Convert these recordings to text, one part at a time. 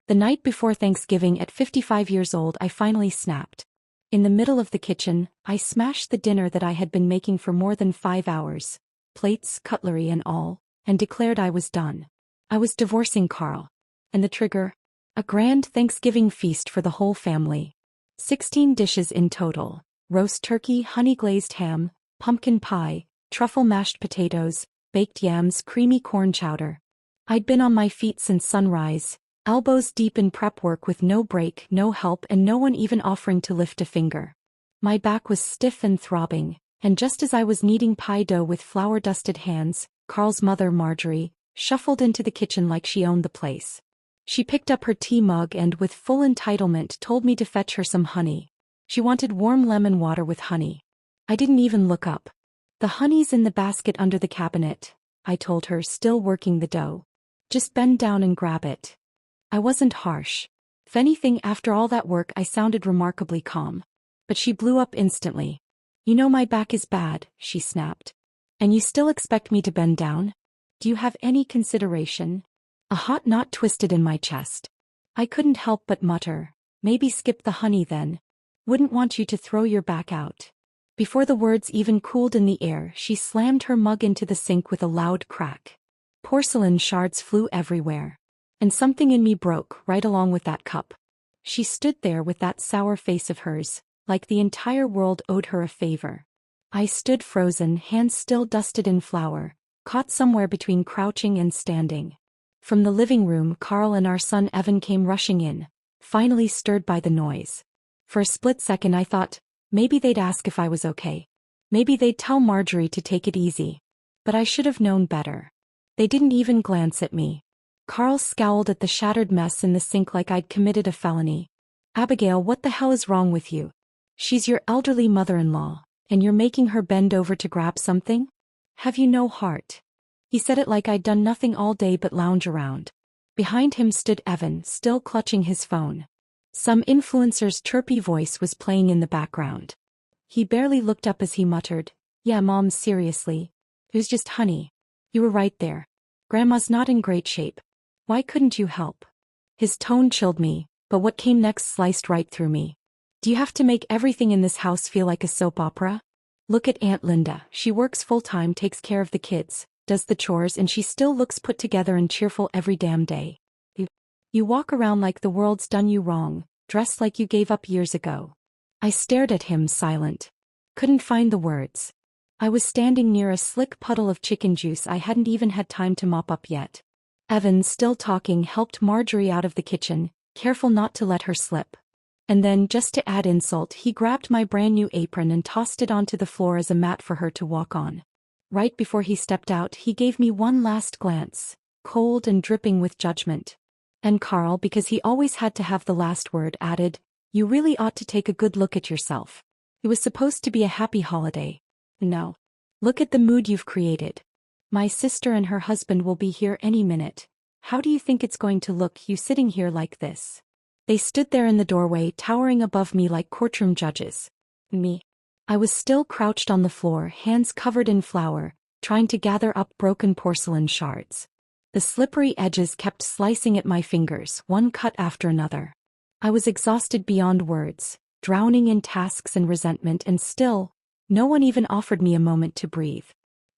The night before Thanksgiving at 55 years old I finally snapped. In the middle of the kitchen, I smashed the dinner that I had been making for more than 5 hours, plates, cutlery and all, and declared I was done. I was divorcing Carl. And the trigger? A grand Thanksgiving feast for the whole family. 16 dishes in total: roast turkey, honey-glazed ham, pumpkin pie, truffle mashed potatoes, baked yams, creamy corn chowder. I'd been on my feet since sunrise, elbows deep in prep work with no break, no help, and no one even offering to lift a finger. My back was stiff and throbbing, and just as I was kneading pie dough with flour-dusted hands, Carl's mother, Marjorie, shuffled into the kitchen like she owned the place. She picked up her tea mug and, with full entitlement, told me to fetch her some honey. She wanted warm lemon water with honey. I didn't even look up. "The honey's in the basket under the cabinet," I told her, still working the dough. "Just bend down and grab it." I wasn't harsh. If anything, after all that work I sounded remarkably calm. But she blew up instantly. "You know my back is bad," she snapped. "And you still expect me to bend down? Do you have any consideration?" A hot knot twisted in my chest. I couldn't help but mutter, "Maybe skip the honey then. Wouldn't want you to throw your back out." Before the words even cooled in the air, she slammed her mug into the sink with a loud crack. Porcelain shards flew everywhere. And something in me broke right along with that cup. She stood there with that sour face of hers, like the entire world owed her a favor. I stood frozen, hands still dusted in flour, caught somewhere between crouching and standing. From the living room, Carl and our son Evan came rushing in, finally stirred by the noise. For a split second I thought, maybe they'd ask if I was okay. Maybe they'd tell Marjorie to take it easy. But I should have known better. They didn't even glance at me. Carl scowled at the shattered mess in the sink like I'd committed a felony. "Abigail, what the hell is wrong with you? She's your elderly mother-in-law, and you're making her bend over to grab something? Have you no heart?" He said it like I'd done nothing all day but lounge around. Behind him stood Evan, still clutching his phone. Some influencer's chirpy voice was playing in the background. He barely looked up as he muttered, "Yeah, Mom, seriously. It was just honey. You were right there. Grandma's not in great shape. Why couldn't you help?" His tone chilled me, but what came next sliced right through me. "Do you have to make everything in this house feel like a soap opera? Look at Aunt Linda. She works full-time, takes care of the kids, does the chores, and she still looks put together and cheerful every damn day. You walk around like the world's done you wrong, dressed like you gave up years ago." I stared at him, silent. Couldn't find the words. I was standing near a slick puddle of chicken juice I hadn't even had time to mop up yet. Evan, still talking, helped Marjorie out of the kitchen, careful not to let her slip. And then, just to add insult, he grabbed my brand new apron and tossed it onto the floor as a mat for her to walk on. Right before he stepped out, he gave me one last glance, cold and dripping with judgment. And Carl, because he always had to have the last word, added, "You really ought to take a good look at yourself. It was supposed to be a happy holiday. No. Look at the mood you've created. My sister and her husband will be here any minute. How do you think it's going to look, you sitting here like this?" They stood there in the doorway, towering above me like courtroom judges. Me. I was still crouched on the floor, hands covered in flour, trying to gather up broken porcelain shards. The slippery edges kept slicing at my fingers, one cut after another. I was exhausted beyond words, drowning in tasks and resentment, and still, no one even offered me a moment to breathe.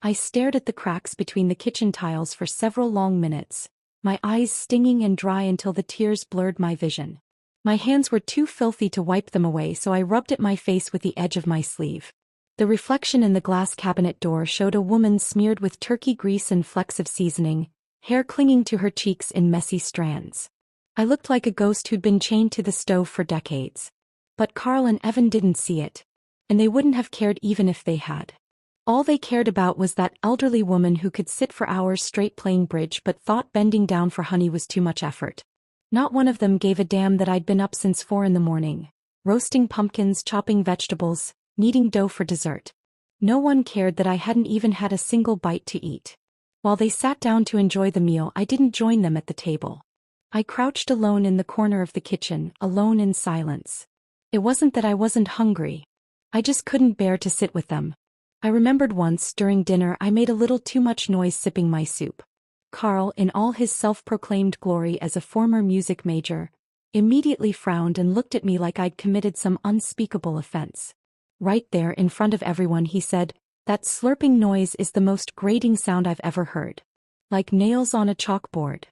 I stared at the cracks between the kitchen tiles for several long minutes, my eyes stinging and dry until the tears blurred my vision. My hands were too filthy to wipe them away, so I rubbed at my face with the edge of my sleeve. The reflection in the glass cabinet door showed a woman smeared with turkey grease and flecks of seasoning, hair clinging to her cheeks in messy strands. I looked like a ghost who'd been chained to the stove for decades. But Carl and Evan didn't see it. And they wouldn't have cared even if they had. All they cared about was that elderly woman who could sit for hours straight playing bridge but thought bending down for honey was too much effort. Not one of them gave a damn that I'd been up since 4 in the morning, roasting pumpkins, chopping vegetables, kneading dough for dessert. No one cared that I hadn't even had a single bite to eat. While they sat down to enjoy the meal, I didn't join them at the table. I crouched alone in the corner of the kitchen, alone in silence. It wasn't that I wasn't hungry. I just couldn't bear to sit with them. I remembered once, during dinner, I made a little too much noise sipping my soup. Carl, in all his self-proclaimed glory as a former music major, immediately frowned and looked at me like I'd committed some unspeakable offense. Right there in front of everyone he said, "That slurping noise is the most grating sound I've ever heard. Like nails on a chalkboard."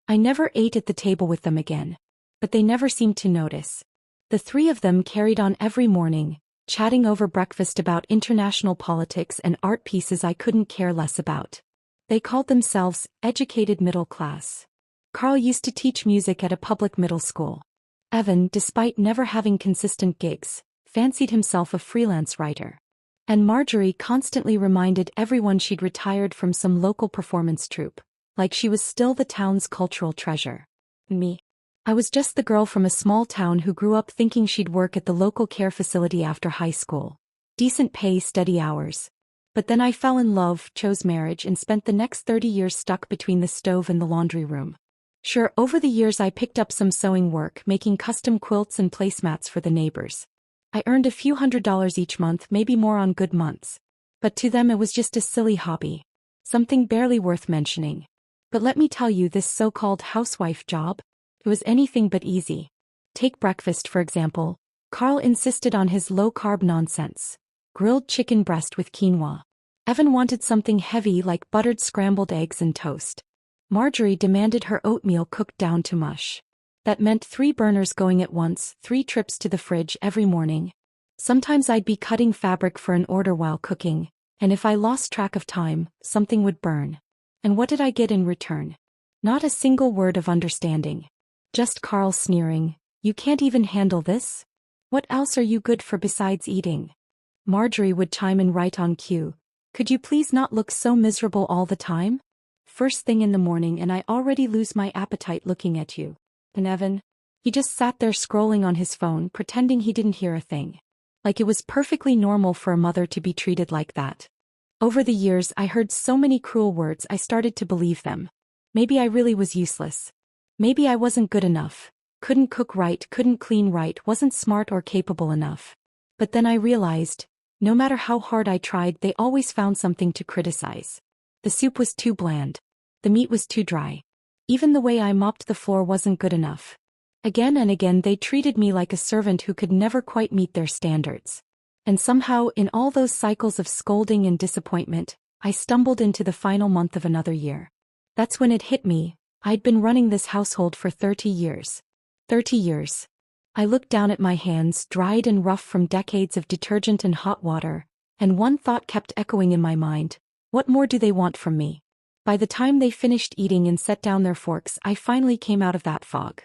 I never ate at the table with them again. But they never seemed to notice. The three of them carried on every morning, chatting over breakfast about international politics and art pieces I couldn't care less about. They called themselves educated middle class. Carl used to teach music at a public middle school. Evan, despite never having consistent gigs, fancied himself a freelance writer. And Marjorie constantly reminded everyone she'd retired from some local performance troupe, like she was still the town's cultural treasure. Me. I was just the girl from a small town who grew up thinking she'd work at the local care facility after high school. Decent pay, steady hours. But then I fell in love, chose marriage, and spent the next 30 years stuck between the stove and the laundry room. Sure, over the years I picked up some sewing work, making custom quilts and placemats for the neighbors. I earned a few $100s each month, maybe more on good months. But to them it was just a silly hobby. Something barely worth mentioning. But let me tell you, this so-called housewife job, it was anything but easy. Take breakfast, for example. Carl insisted on his low-carb nonsense. Grilled chicken breast with quinoa. Evan wanted something heavy like buttered scrambled eggs and toast. Marjorie demanded her oatmeal cooked down to mush. That meant 3 burners going at once, 3 trips to the fridge every morning. Sometimes I'd be cutting fabric for an order while cooking, and if I lost track of time, something would burn. And what did I get in return? Not a single word of understanding. Just Carl sneering, "You can't even handle this? What else are you good for besides eating?" Marjorie would chime in right on cue, "Could you please not look so miserable all the time? First thing in the morning and I already lose my appetite looking at you." And Evan? He just sat there scrolling on his phone, pretending he didn't hear a thing. Like it was perfectly normal for a mother to be treated like that. Over the years I heard so many cruel words I started to believe them. Maybe I really was useless. Maybe I wasn't good enough, couldn't cook right, couldn't clean right, wasn't smart or capable enough. But then I realized, no matter how hard I tried, they always found something to criticize. The soup was too bland. The meat was too dry. Even the way I mopped the floor wasn't good enough. Again and again they treated me like a servant who could never quite meet their standards. And somehow, in all those cycles of scolding and disappointment, I stumbled into the final month of another year. That's when it hit me. I'd been running this household for 30 years. 30 years. I looked down at my hands, dried and rough from decades of detergent and hot water, and one thought kept echoing in my mind: what more do they want from me? By the time they finished eating and set down their forks, I finally came out of that fog.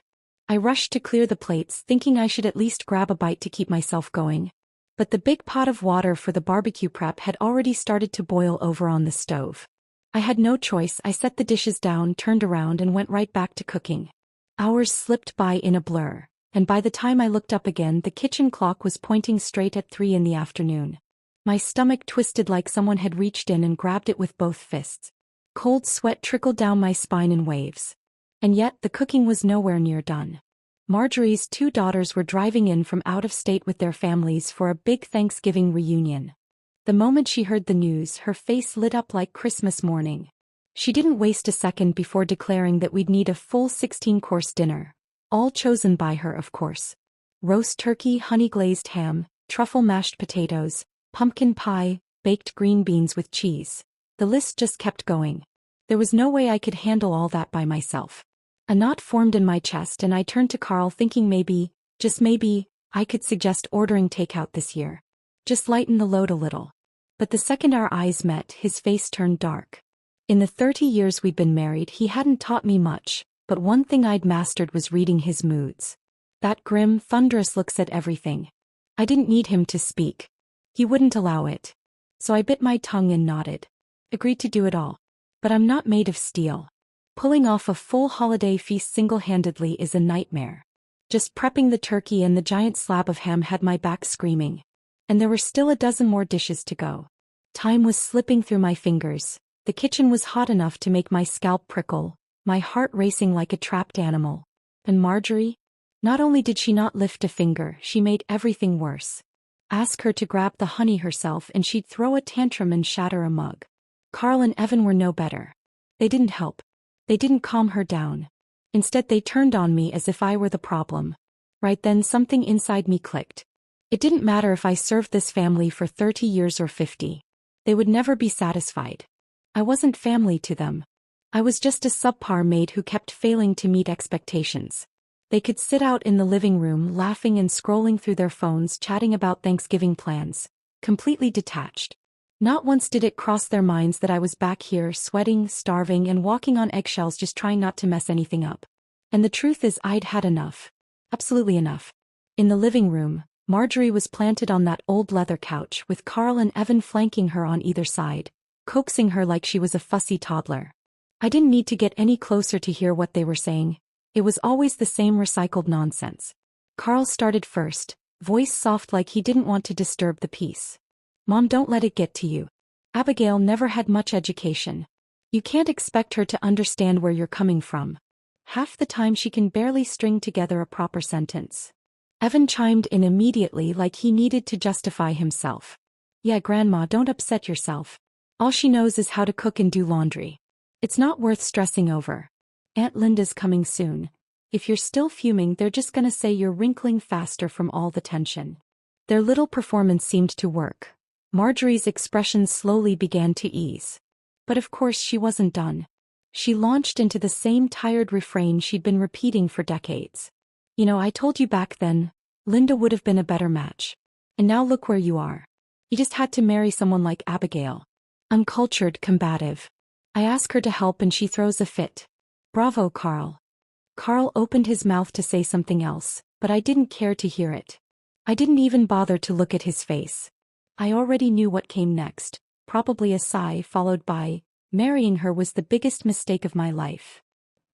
I rushed to clear the plates, thinking I should at least grab a bite to keep myself going. But the big pot of water for the barbecue prep had already started to boil over on the stove. I had no choice. I set the dishes down, turned around, and went right back to cooking. Hours slipped by in a blur, and by the time I looked up again, the kitchen clock was pointing straight at 3 in the afternoon. My stomach twisted like someone had reached in and grabbed it with both fists. Cold sweat trickled down my spine in waves. And yet, the cooking was nowhere near done. Marjorie's 2 daughters were driving in from out of state with their families for a big Thanksgiving reunion. The moment she heard the news, her face lit up like Christmas morning. She didn't waste a second before declaring that we'd need a full 16-course dinner. All chosen by her, of course. Roast turkey, honey-glazed ham, truffle mashed potatoes, pumpkin pie, baked green beans with cheese. The list just kept going. There was no way I could handle all that by myself. A knot formed in my chest and I turned to Carl thinking maybe, just maybe, I could suggest ordering takeout this year. Just lighten the load a little. But the second our eyes met, his face turned dark. In the 30 years we'd been married, he hadn't taught me much, but one thing I'd mastered was reading his moods. That grim, thunderous looks at everything. I didn't need him to speak. He wouldn't allow it. So I bit my tongue and nodded. Agreed to do it all. But I'm not made of steel. Pulling off a full holiday feast single-handedly is a nightmare. Just prepping the turkey and the giant slab of ham had my back screaming. And there were still a dozen more dishes to go. Time was slipping through my fingers. The kitchen was hot enough to make my scalp prickle, my heart racing like a trapped animal. And Marjorie? Not only did she not lift a finger, she made everything worse. Ask her to grab the honey herself and she'd throw a tantrum and shatter a mug. Carl and Evan were no better. They didn't help. They didn't calm her down. Instead, they turned on me as if I were the problem. Right then, something inside me clicked. It didn't matter if I served this family for 30 years or 50. They would never be satisfied. I wasn't family to them. I was just a subpar maid who kept failing to meet expectations. They could sit out in the living room laughing and scrolling through their phones, chatting about Thanksgiving plans, completely detached. Not once did it cross their minds that I was back here sweating, starving, and walking on eggshells, just trying not to mess anything up. And the truth is, I'd had enough. Absolutely enough. In the living room, Marjorie was planted on that old leather couch with Carl and Evan flanking her on either side, coaxing her like she was a fussy toddler. I didn't need to get any closer to hear what they were saying. It was always the same recycled nonsense. Carl started first, voice soft like he didn't want to disturb the peace. "Mom, don't let it get to you. Abigail never had much education. You can't expect her to understand where you're coming from. Half the time she can barely string together a proper sentence." Evan chimed in immediately like he needed to justify himself. "Yeah, Grandma, don't upset yourself. All she knows is how to cook and do laundry. It's not worth stressing over. Aunt Linda's coming soon. If you're still fuming, they're just gonna say you're wrinkling faster from all the tension." Their little performance seemed to work. Marjorie's expression slowly began to ease. But of course she wasn't done. She launched into the same tired refrain she'd been repeating for decades. "You know, I told you back then, Linda would have been a better match. And now look where you are. You just had to marry someone like Abigail. Uncultured, combative. I ask her to help and she throws a fit. Bravo, Carl." Carl opened his mouth to say something else, but I didn't care to hear it. I didn't even bother to look at his face. I already knew what came next, probably a sigh followed by, "Marrying her was the biggest mistake of my life."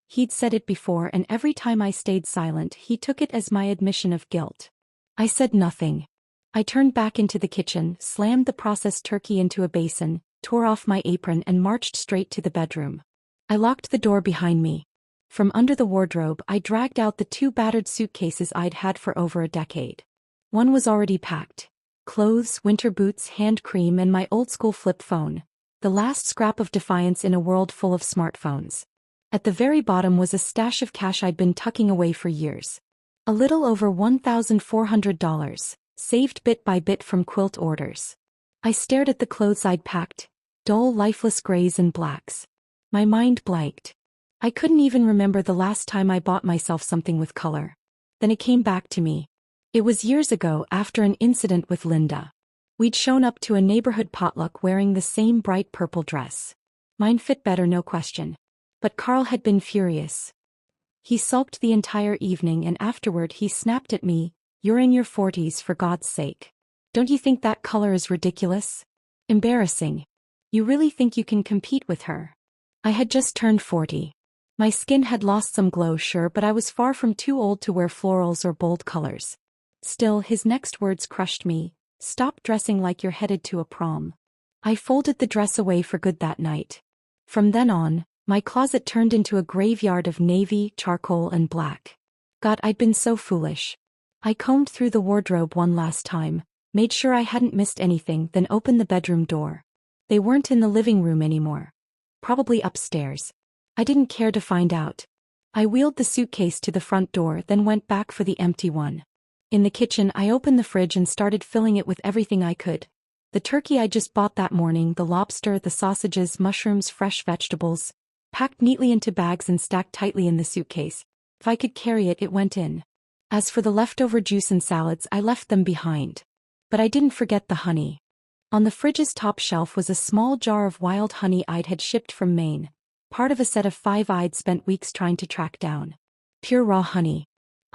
He'd said it before, and every time I stayed silent he took it as my admission of guilt. I said nothing. I turned back into the kitchen, slammed the processed turkey into a basin, tore off my apron and marched straight to the bedroom. I locked the door behind me. From under the wardrobe I dragged out the 2 battered suitcases I'd had for over a decade. One was already packed. Clothes, winter boots, hand cream, and my old-school flip phone. The last scrap of defiance in a world full of smartphones. At the very bottom was a stash of cash I'd been tucking away for years. A little over $1,400, saved bit by bit from quilt orders. I stared at the clothes I'd packed, dull, lifeless grays and blacks. My mind blanked. I couldn't even remember the last time I bought myself something with color. Then it came back to me. It was years ago, after an incident with Linda. We'd shown up to a neighborhood potluck wearing the same bright purple dress. Mine fit better, no question. But Carl had been furious. He sulked the entire evening, and afterward he snapped at me, "You're in your 40s, for God's sake. Don't you think that color is ridiculous? Embarrassing. You really think you can compete with her?" I had just turned 40. My skin had lost some glow, sure, but I was far from too old to wear florals or bold colors. Still, his next words crushed me. "Stop dressing like you're headed to a prom." I folded the dress away for good that night. From then on, my closet turned into a graveyard of navy, charcoal, and black. God, I'd been so foolish. I combed through the wardrobe one last time, made sure I hadn't missed anything, then opened the bedroom door. They weren't in the living room anymore. Probably upstairs. I didn't care to find out. I wheeled the suitcase to the front door, then went back for the empty one. In the kitchen, I opened the fridge and started filling it with everything I could. The turkey I just bought that morning, the lobster, the sausages, mushrooms, fresh vegetables, packed neatly into bags and stacked tightly in the suitcase. If I could carry it, it went in. As for the leftover juice and salads, I left them behind. But I didn't forget the honey. On the fridge's top shelf was a small jar of wild honey I'd had shipped from Maine, part of a set of 5 I'd spent weeks trying to track down. Pure raw honey.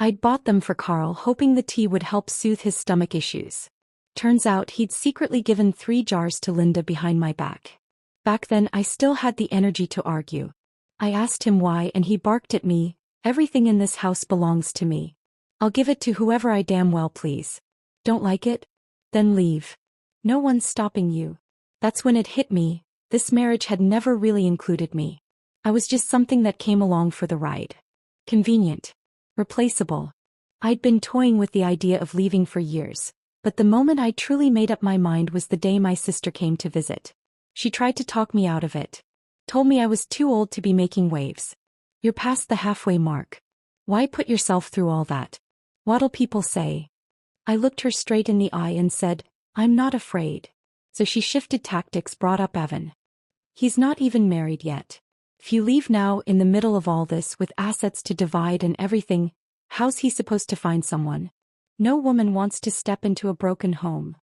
I'd bought them for Carl, hoping the tea would help soothe his stomach issues. Turns out he'd secretly given 3 jars to Linda behind my back. Back then I still had the energy to argue. I asked him why and he barked at me, "Everything in this house belongs to me. I'll give it to whoever I damn well please. Don't like it? Then leave. No one's stopping you." That's when it hit me, this marriage had never really included me. I was just something that came along for the ride. Convenient. Replaceable. I'd been toying with the idea of leaving for years, but the moment I truly made up my mind was the day my sister came to visit. She tried to talk me out of it. Told me I was too old to be making waves. You're past the halfway mark. Why put yourself through all that? What'll people say? I looked her straight in the eye and said, I'm not afraid. So she shifted tactics, brought up Evan. He's not even married yet. If you leave now in the middle of all this with assets to divide and everything, how's he supposed to find someone? No woman wants to step into a broken home.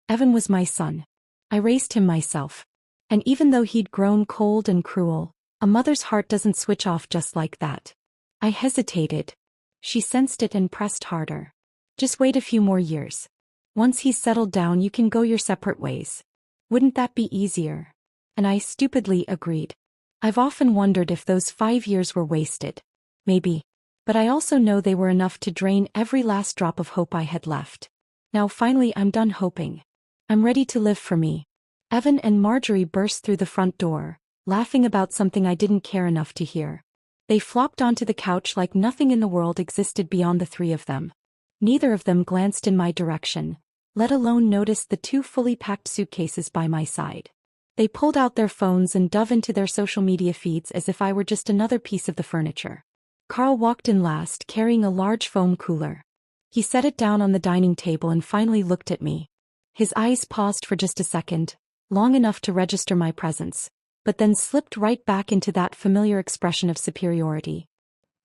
Evan was my son. I raised him myself. And even though he'd grown cold and cruel, a mother's heart doesn't switch off just like that. I hesitated. She sensed it and pressed harder. Just wait a few more years. Once he's settled down, you can go your separate ways. Wouldn't that be easier? And I stupidly agreed. I've often wondered if those 5 years were wasted. Maybe. But I also know they were enough to drain every last drop of hope I had left. Now finally I'm done hoping. I'm ready to live for me. Evan and Marjorie burst through the front door, laughing about something I didn't care enough to hear. They flopped onto the couch like nothing in the world existed beyond the three of them. Neither of them glanced in my direction, let alone noticed the 2 fully packed suitcases by my side. They pulled out their phones and dove into their social media feeds as if I were just another piece of the furniture. Carl walked in last, carrying a large foam cooler. He set it down on the dining table and finally looked at me. His eyes paused for just a second, long enough to register my presence, but then slipped right back into that familiar expression of superiority.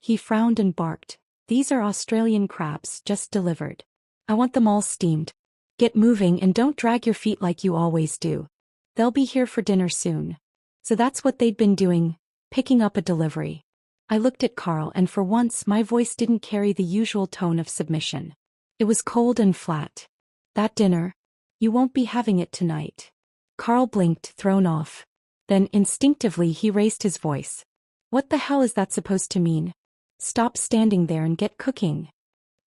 He frowned and barked. These are Australian crabs, just delivered. I want them all steamed. Get moving and don't drag your feet like you always do. They'll be here for dinner soon. So that's what they'd been doing, picking up a delivery. I looked at Carl and for once my voice didn't carry the usual tone of submission. It was cold and flat. That dinner? You won't be having it tonight. Carl blinked, thrown off. Then instinctively he raised his voice. What the hell is that supposed to mean? Stop standing there and get cooking.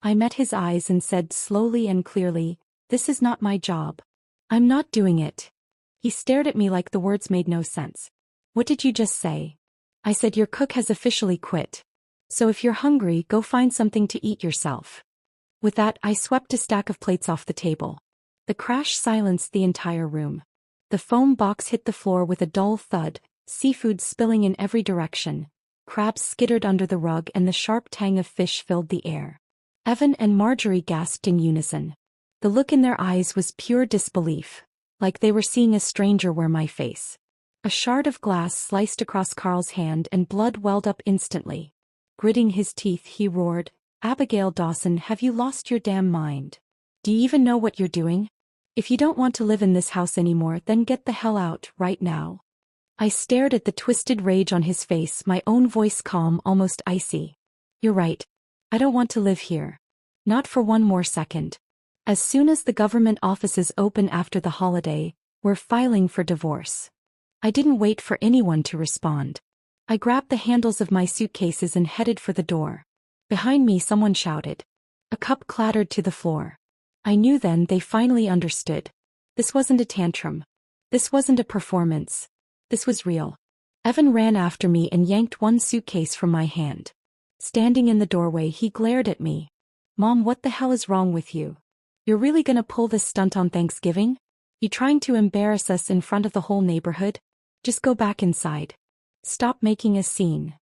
I met his eyes and said slowly and clearly, this is not my job. I'm not doing it. He stared at me like the words made no sense. What did you just say? I said your cook has officially quit. So if you're hungry, go find something to eat yourself. With that, I swept a stack of plates off the table. The crash silenced the entire room. The foam box hit the floor with a dull thud, seafood spilling in every direction. Crabs skittered under the rug and the sharp tang of fish filled the air. Evan and Marjorie gasped in unison. The look in their eyes was pure disbelief, like they were seeing a stranger wear my face. A shard of glass sliced across Carl's hand and blood welled up instantly. Gritting his teeth, he roared, Abigail Dawson, have you lost your damn mind? Do you even know what you're doing? If you don't want to live in this house anymore, then get the hell out, right now. I stared at the twisted rage on his face, my own voice calm, almost icy. You're right. I don't want to live here. Not for one more second. As soon as the government offices open after the holiday, we're filing for divorce. I didn't wait for anyone to respond. I grabbed the handles of my suitcases and headed for the door. Behind me someone shouted. A cup clattered to the floor. I knew then they finally understood. This wasn't a tantrum. This wasn't a performance. This was real. Evan ran after me and yanked one suitcase from my hand. Standing in the doorway, he glared at me. Mom, what the hell is wrong with you? You're really gonna pull this stunt on Thanksgiving? You trying to embarrass us in front of the whole neighborhood? Just go back inside. Stop making a scene.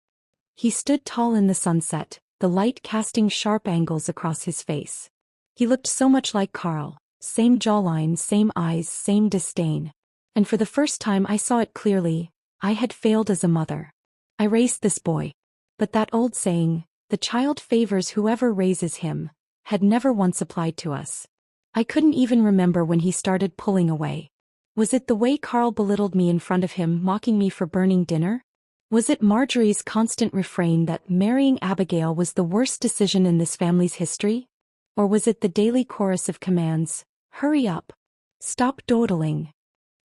He stood tall in the sunset, the light casting sharp angles across his face. He looked so much like Carl, same jawline, same eyes, same disdain. And for the first time I saw it clearly, I had failed as a mother. I raised this boy. But that old saying, the child favors whoever raises him, had never once applied to us. I couldn't even remember when he started pulling away. Was it the way Carl belittled me in front of him, mocking me for burning dinner? Was it Marjorie's constant refrain that marrying Abigail was the worst decision in this family's history? Or was it the daily chorus of commands, hurry up, stop dawdling?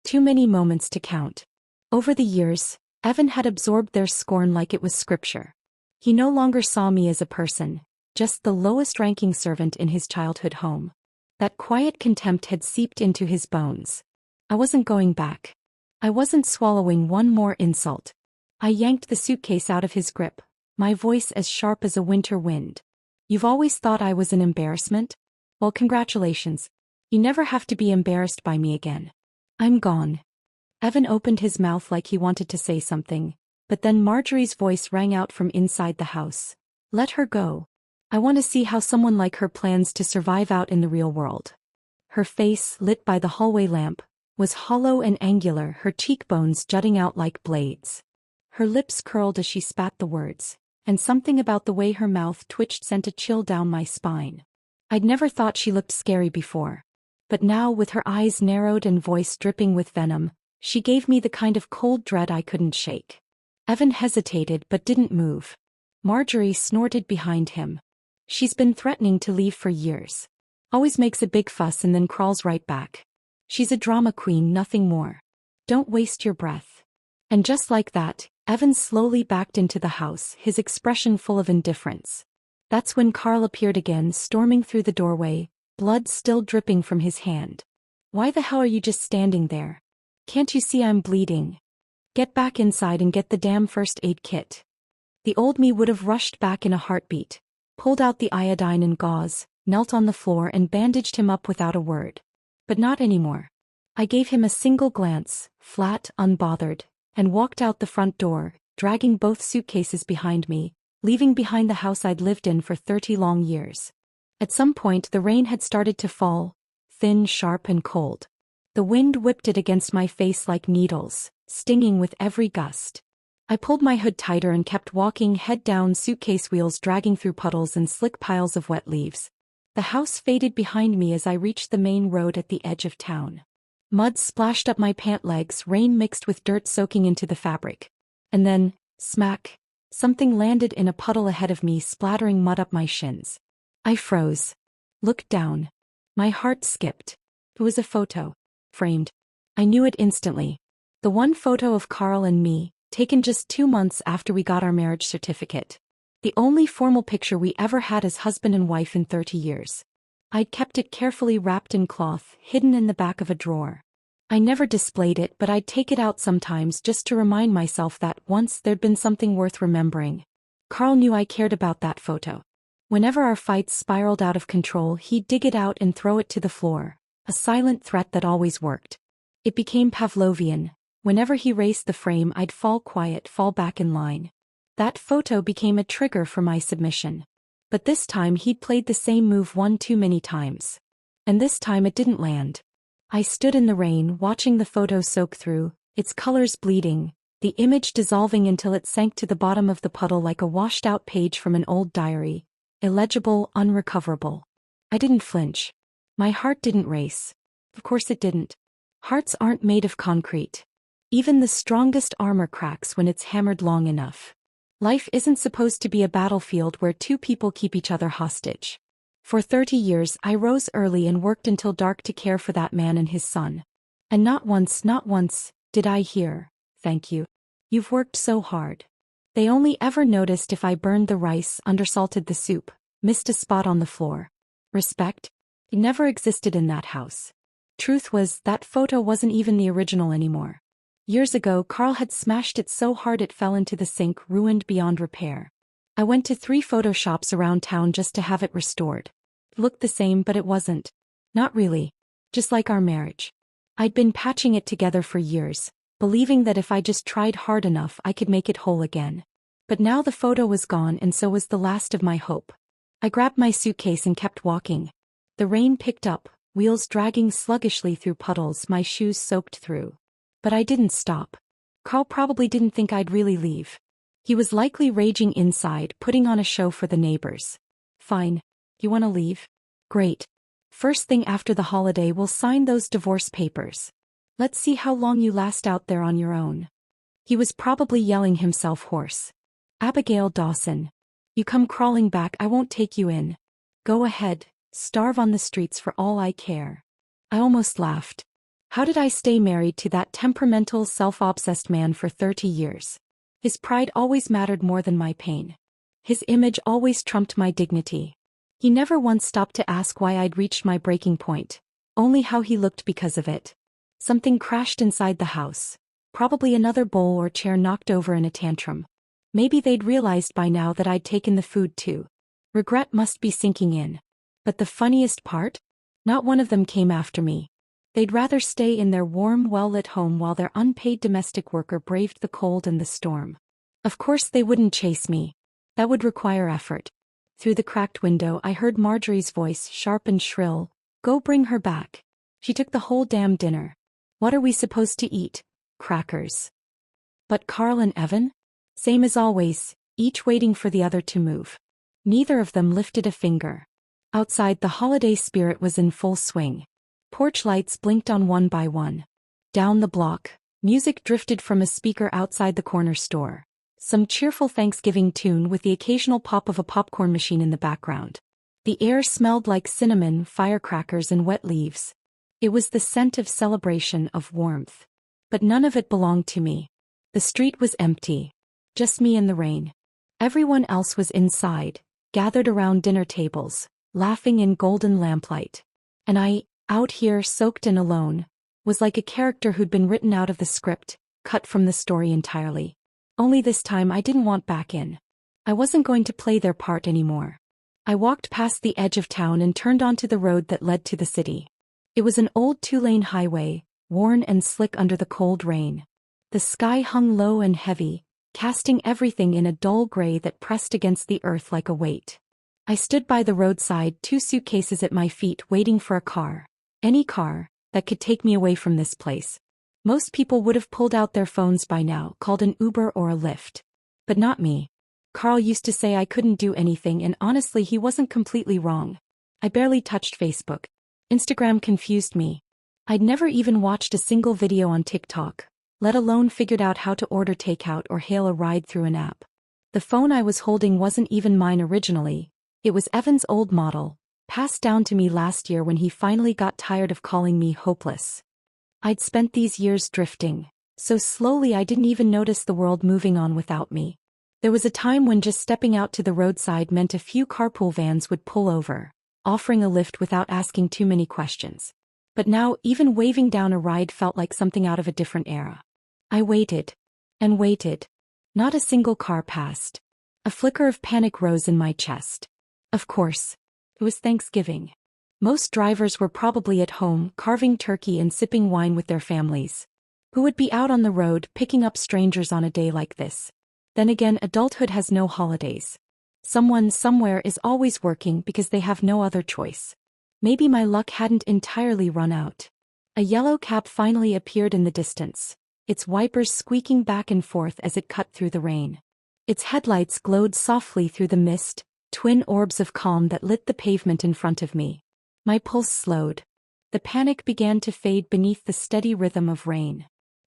Too many moments to count. Over the years, Evan had absorbed their scorn like it was scripture. He no longer saw me as a person, just the lowest-ranking servant in his childhood home. That quiet contempt had seeped into his bones. I wasn't going back. I wasn't swallowing one more insult. I yanked the suitcase out of his grip, my voice as sharp as a winter wind. You've always thought I was an embarrassment? Well, congratulations. You never have to be embarrassed by me again. I'm gone. Evan opened his mouth like he wanted to say something, but then Marjorie's voice rang out from inside the house. Let her go. I want to see how someone like her plans to survive out in the real world. Her face, lit by the hallway lamp, was hollow and angular, her cheekbones jutting out like blades. Her lips curled as she spat the words, and something about the way her mouth twitched sent a chill down my spine. I'd never thought she looked scary before. But now, with her eyes narrowed and voice dripping with venom, she gave me the kind of cold dread I couldn't shake. Evan hesitated but didn't move. Marjorie snorted behind him. She's been threatening to leave for years. Always makes a big fuss and then crawls right back. She's a drama queen, nothing more. Don't waste your breath. And just like that, Evan slowly backed into the house, his expression full of indifference. That's when Carl appeared again, storming through the doorway, blood still dripping from his hand. Why the hell are you just standing there? Can't you see I'm bleeding? Get back inside and get the damn first aid kit. The old me would have rushed back in a heartbeat, pulled out the iodine and gauze, knelt on the floor and bandaged him up without a word. But not anymore. I gave him a single glance, flat, unbothered, and walked out the front door, dragging both suitcases behind me, leaving behind the house I'd lived in for 30 long years. At some point the rain had started to fall, thin, sharp and cold. The wind whipped it against my face like needles, stinging with every gust. I pulled my hood tighter and kept walking, head down, suitcase wheels dragging through puddles and slick piles of wet leaves. The house faded behind me as I reached the main road at the edge of town. Mud splashed up my pant legs, rain mixed with dirt soaking into the fabric. And then, smack, something landed in a puddle ahead of me, splattering mud up my shins. I froze. Looked down. My heart skipped. It was a photo. Framed. I knew it instantly. The one photo of Carl and me, taken just 2 months after we got our marriage certificate. The only formal picture we ever had as husband and wife in 30 years. I'd kept it carefully wrapped in cloth, hidden in the back of a drawer. I never displayed it, but I'd take it out sometimes just to remind myself that once there'd been something worth remembering. Carl knew I cared about that photo. Whenever our fights spiraled out of control, he'd dig it out and throw it to the floor, a silent threat that always worked. It became Pavlovian. Whenever he raised the frame, I'd fall quiet, fall back in line. That photo became a trigger for my submission. But this time he'd played the same move one too many times. And this time it didn't land. I stood in the rain, watching the photo soak through, its colors bleeding, the image dissolving until it sank to the bottom of the puddle like a washed-out page from an old diary. Illegible, unrecoverable. I didn't flinch. My heart didn't race. Of course it didn't. Hearts aren't made of concrete. Even the strongest armor cracks when it's hammered long enough. Life isn't supposed to be a battlefield where two people keep each other hostage. For 30 years I rose early and worked until dark to care for that man and his son. And not once, did I hear, "Thank you. You've worked so hard." They only ever noticed if I burned the rice, undersalted the soup, missed a spot on the floor. Respect? It never existed in that house. Truth was, that photo wasn't even the original anymore. Years ago Carl had smashed it so hard it fell into the sink, ruined beyond repair. I went to 3 photo shops around town just to have it restored. It looked the same, but it wasn't. Not really. Just like our marriage. I'd been patching it together for years, believing that if I just tried hard enough I could make it whole again. But now the photo was gone, and so was the last of my hope. I grabbed my suitcase and kept walking. The rain picked up, wheels dragging sluggishly through puddles, my shoes soaked through. But I didn't stop. Carl probably didn't think I'd really leave. He was likely raging inside, putting on a show for the neighbors. Fine. You want to leave? Great. First thing after the holiday we'll sign those divorce papers. Let's see how long you last out there on your own. He was probably yelling himself hoarse. Abigail Dawson. You come crawling back, I won't take you in. Go ahead, starve on the streets for all I care. I almost laughed. How did I stay married to that temperamental, self-obsessed man for 30 years? His pride always mattered more than my pain. His image always trumped my dignity. He never once stopped to ask why I'd reached my breaking point, only how he looked because of it. Something crashed inside the house. Probably another bowl or chair knocked over in a tantrum. Maybe they'd realized by now that I'd taken the food too. Regret must be sinking in. But the funniest part? Not one of them came after me. They'd rather stay in their warm, well-lit home while their unpaid domestic worker braved the cold and the storm. Of course they wouldn't chase me. That would require effort. Through the cracked window I heard Marjorie's voice, sharp and shrill. Go bring her back. She took the whole damn dinner. What are we supposed to eat? Crackers. But Carl and Evan? Same as always, each waiting for the other to move. Neither of them lifted a finger. Outside, the holiday spirit was in full swing. Porch lights blinked on one by one. Down the block, music drifted from a speaker outside the corner store. Some cheerful Thanksgiving tune with the occasional pop of a popcorn machine in the background. The air smelled like cinnamon, firecrackers, and wet leaves. It was the scent of celebration, of warmth. But none of it belonged to me. The street was empty. Just me and the rain. Everyone else was inside, gathered around dinner tables, laughing in golden lamplight. And I, out here soaked and alone, was like a character who'd been written out of the script, cut from the story entirely. Only this time I didn't want back in. I wasn't going to play their part anymore. I walked past the edge of town and turned onto the road that led to the city. It was an old two-lane highway, worn and slick under the cold rain. The sky hung low and heavy, casting everything in a dull gray that pressed against the earth like a weight. I stood by the roadside, 2 suitcases at my feet, waiting for a car. Any car that could take me away from this place. Most people would have pulled out their phones by now, called an Uber or a Lyft. But not me. Carl used to say I couldn't do anything, and honestly he wasn't completely wrong. I barely touched Facebook. Instagram confused me. I'd never even watched a single video on TikTok, let alone figured out how to order takeout or hail a ride through an app. The phone I was holding wasn't even mine originally. It was Evan's old model, passed down to me last year when he finally got tired of calling me hopeless. I'd spent these years drifting, so slowly I didn't even notice the world moving on without me. There was a time when just stepping out to the roadside meant a few carpool vans would pull over, offering a lift without asking too many questions. But now even waving down a ride felt like something out of a different era. I waited. And waited. Not a single car passed. A flicker of panic rose in my chest. Of course. It was Thanksgiving. Most drivers were probably at home, carving turkey and sipping wine with their families. Who would be out on the road, picking up strangers on a day like this? Then again, adulthood has no holidays. Someone somewhere is always working because they have no other choice. Maybe my luck hadn't entirely run out. A yellow cab finally appeared in the distance, its wipers squeaking back and forth as it cut through the rain. Its headlights glowed softly through the mist, twin orbs of calm that lit the pavement in front of me. My pulse slowed. The panic began to fade beneath the steady rhythm of rain.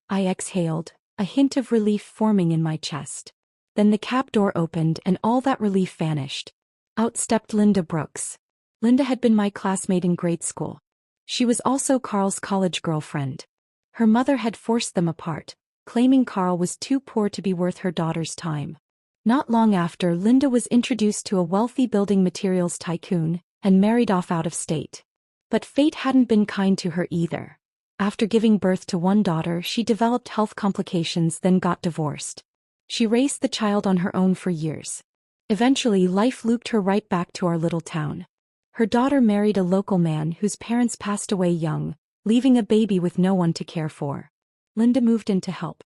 I exhaled, a hint of relief forming in my chest. Then the cab door opened and all that relief vanished. Out stepped Linda Brooks. Linda had been my classmate in grade school. She was also Carl's college girlfriend. Her mother had forced them apart, claiming Carl was too poor to be worth her daughter's time. Not long after, Linda was introduced to a wealthy building materials tycoon, and married off out of state. But fate hadn't been kind to her either. After giving birth to one daughter, she developed health complications, then got divorced. She raised the child on her own for years. Eventually, life looped her right back to our little town. Her daughter married a local man whose parents passed away young, leaving a baby with no one to care for. Linda moved in to help.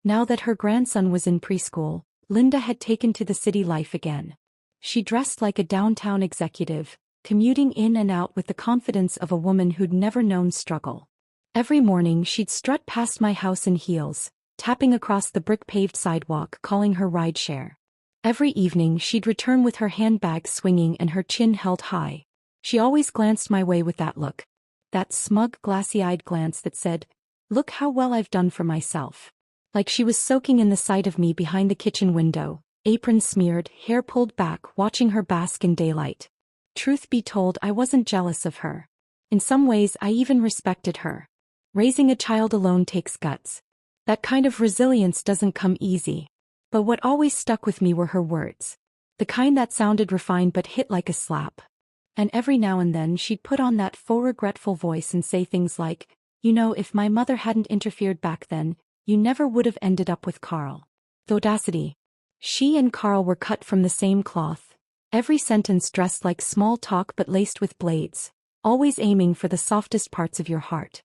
Now that her grandson was in preschool, Linda had taken to the city life again. She dressed like a downtown executive, commuting in and out with the confidence of a woman who'd never known struggle. Every morning she'd strut past my house in heels, tapping across the brick-paved sidewalk, calling her rideshare. Every evening she'd return with her handbag swinging and her chin held high. She always glanced my way with that look. That smug, glassy-eyed glance that said, "Look how well I've done for myself." Like she was soaking in the sight of me behind the kitchen window, apron smeared, hair pulled back, watching her bask in daylight. Truth be told, I wasn't jealous of her. In some ways, I even respected her. Raising a child alone takes guts. That kind of resilience doesn't come easy. But what always stuck with me were her words. The kind that sounded refined but hit like a slap. And every now and then she'd put on that faux regretful voice and say things like, "You know, if my mother hadn't interfered back then, you never would have ended up with Carl." The audacity. She and Carl were cut from the same cloth. Every sentence dressed like small talk but laced with blades, always aiming for the softest parts of your heart.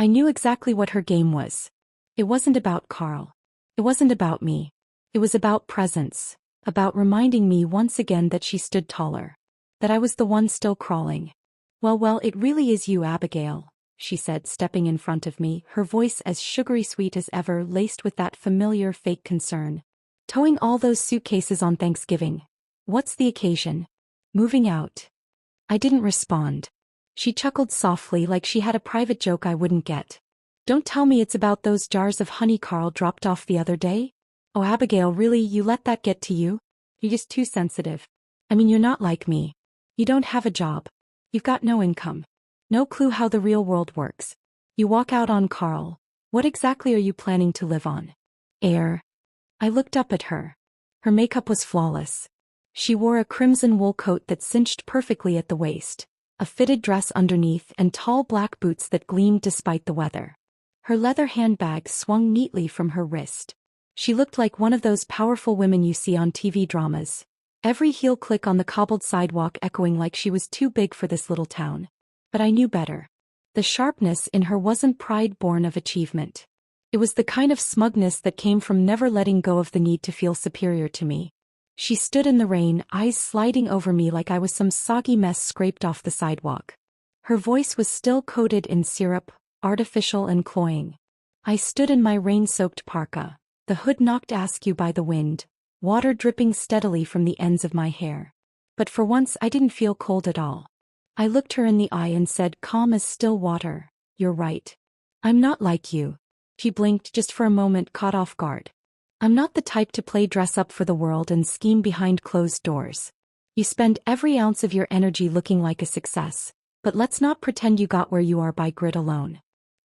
I knew exactly what her game was. It wasn't about Carl. It wasn't about me. It was about presence, about reminding me once again that she stood taller, that I was the one still crawling. Well, it really is you, Abigail, she said, stepping in front of me, her voice as sugary sweet as ever, laced with that familiar fake concern. Towing all those suitcases on Thanksgiving. What's the occasion? Moving out. I didn't respond. She chuckled softly like she had a private joke I wouldn't get. Don't tell me it's about those jars of honey Carl dropped off the other day? Oh, Abigail, really, you let that get to you? You're just too sensitive. I mean, you're not like me. You don't have a job. You've got no income. No clue how the real world works. You walk out on Carl. What exactly are you planning to live on? Air. I looked up at her. Her makeup was flawless. She wore a crimson wool coat that cinched perfectly at the waist, a fitted dress underneath, and tall black boots that gleamed despite the weather. Her leather handbag swung neatly from her wrist. She looked like one of those powerful women you see on TV dramas. Every heel click on the cobbled sidewalk echoing like she was too big for this little town. But I knew better. The sharpness in her wasn't pride born of achievement. It was the kind of smugness that came from never letting go of the need to feel superior to me. She stood in the rain, eyes sliding over me like I was some soggy mess scraped off the sidewalk. Her voice was still coated in syrup, artificial and cloying. I stood in my rain-soaked parka, the hood knocked askew by the wind, water dripping steadily from the ends of my hair. But for once I didn't feel cold at all. I looked her in the eye and said, calm as still water, you're right. I'm not like you. She blinked just for a moment, caught off guard. I'm not the type to play dress up for the world and scheme behind closed doors. You spend every ounce of your energy looking like a success, but let's not pretend you got where you are by grit alone.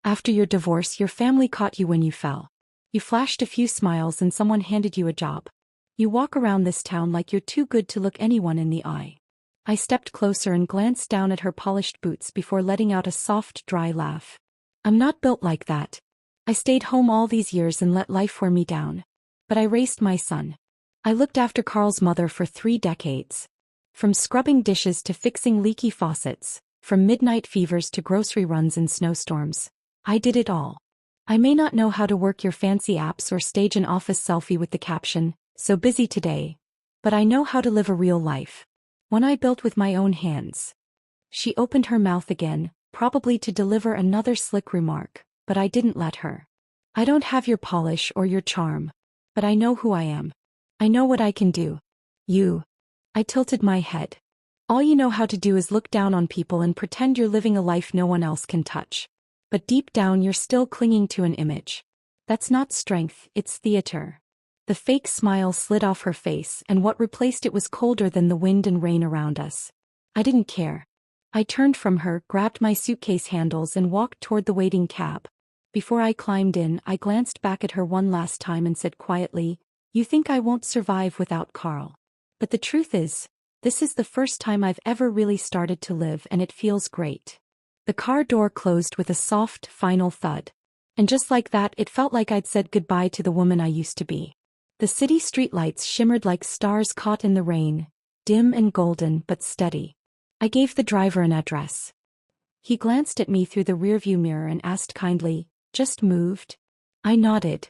After your divorce, your family caught you when you fell. You flashed a few smiles and someone handed you a job. You walk around this town like you're too good to look anyone in the eye. I stepped closer and glanced down at her polished boots before letting out a soft, dry laugh. I'm not built like that. I stayed home all these years and let life wear me down. But I raised my son. I looked after Carl's mother for 3 decades. From scrubbing dishes to fixing leaky faucets, from midnight fevers to grocery runs in snowstorms. I did it all. I may not know how to work your fancy apps or stage an office selfie with the caption, "So busy today," but I know how to live a real life. One I built with my own hands. She opened her mouth again, probably to deliver another slick remark, but I didn't let her. I don't have your polish or your charm. But I know who I am. I know what I can do. You. I tilted my head. All you know how to do is look down on people and pretend you're living a life no one else can touch. But deep down you're still clinging to an image. That's not strength, it's theater. The fake smile slid off her face, and what replaced it was colder than the wind and rain around us. I didn't care. I turned from her, grabbed my suitcase handles and walked toward the waiting cab. Before I climbed in, I glanced back at her one last time and said quietly, "You think I won't survive without Carl. But the truth is, this is the first time I've ever really started to live, and it feels great." The car door closed with a soft, final thud. And just like that, it felt like I'd said goodbye to the woman I used to be. The city streetlights shimmered like stars caught in the rain, dim and golden but steady. I gave the driver an address. He glanced at me through the rearview mirror and asked kindly, "Just moved?" I nodded.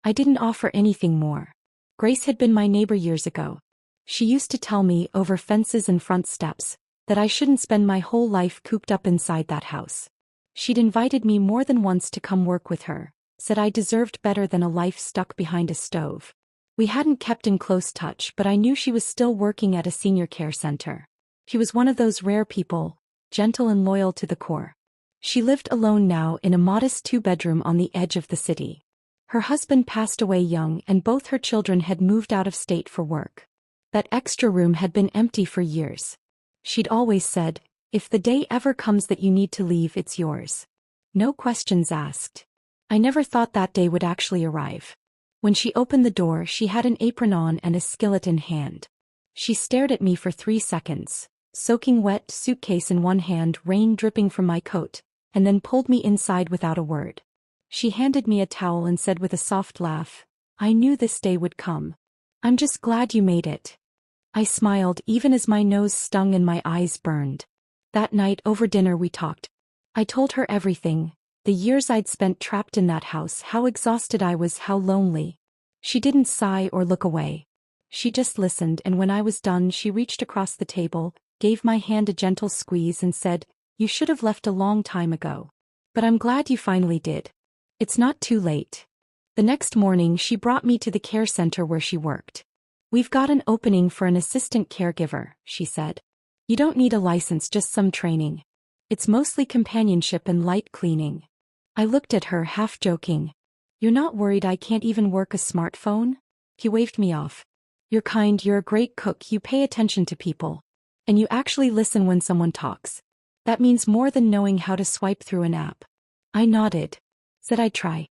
I didn't offer anything more. Grace had been my neighbor years ago. She used to tell me, over fences and front steps, that I shouldn't spend my whole life cooped up inside that house. She'd invited me more than once to come work with her, said I deserved better than a life stuck behind a stove. We hadn't kept in close touch, but I knew she was still working at a senior care center. She was one of those rare people, gentle and loyal to the core. She lived alone now in a modest 2-bedroom on the edge of the city. Her husband passed away young and both her children had moved out of state for work. That extra room had been empty for years. She'd always said, "If the day ever comes that you need to leave, it's yours. No questions asked." I never thought that day would actually arrive. When she opened the door, she had an apron on and a skillet in hand. She stared at me for 3 seconds, soaking wet, suitcase in one hand, rain dripping from my coat, and then pulled me inside without a word. She handed me a towel and said with a soft laugh, "I knew this day would come. I'm just glad you made it." I smiled even as my nose stung and my eyes burned. That night over dinner we talked. I told her everything, The years I'd spent trapped in that house, how exhausted I was, how lonely. She didn't sigh or look away. She just listened, and when I was done, she reached across the table, gave my hand a gentle squeeze and said, "You should have left a long time ago. But I'm glad you finally did. It's not too late." The next morning, she brought me to the care center where she worked. "We've got an opening for an assistant caregiver," she said. "You don't need a license, just some training. It's mostly companionship and light cleaning." I looked at her, half joking. "You're not worried I can't even work a smartphone?" He waved me off. "You're kind, you're a great cook, you pay attention to people. And you actually listen when someone talks. That means more than knowing how to swipe through an app." I nodded. Said I'd try.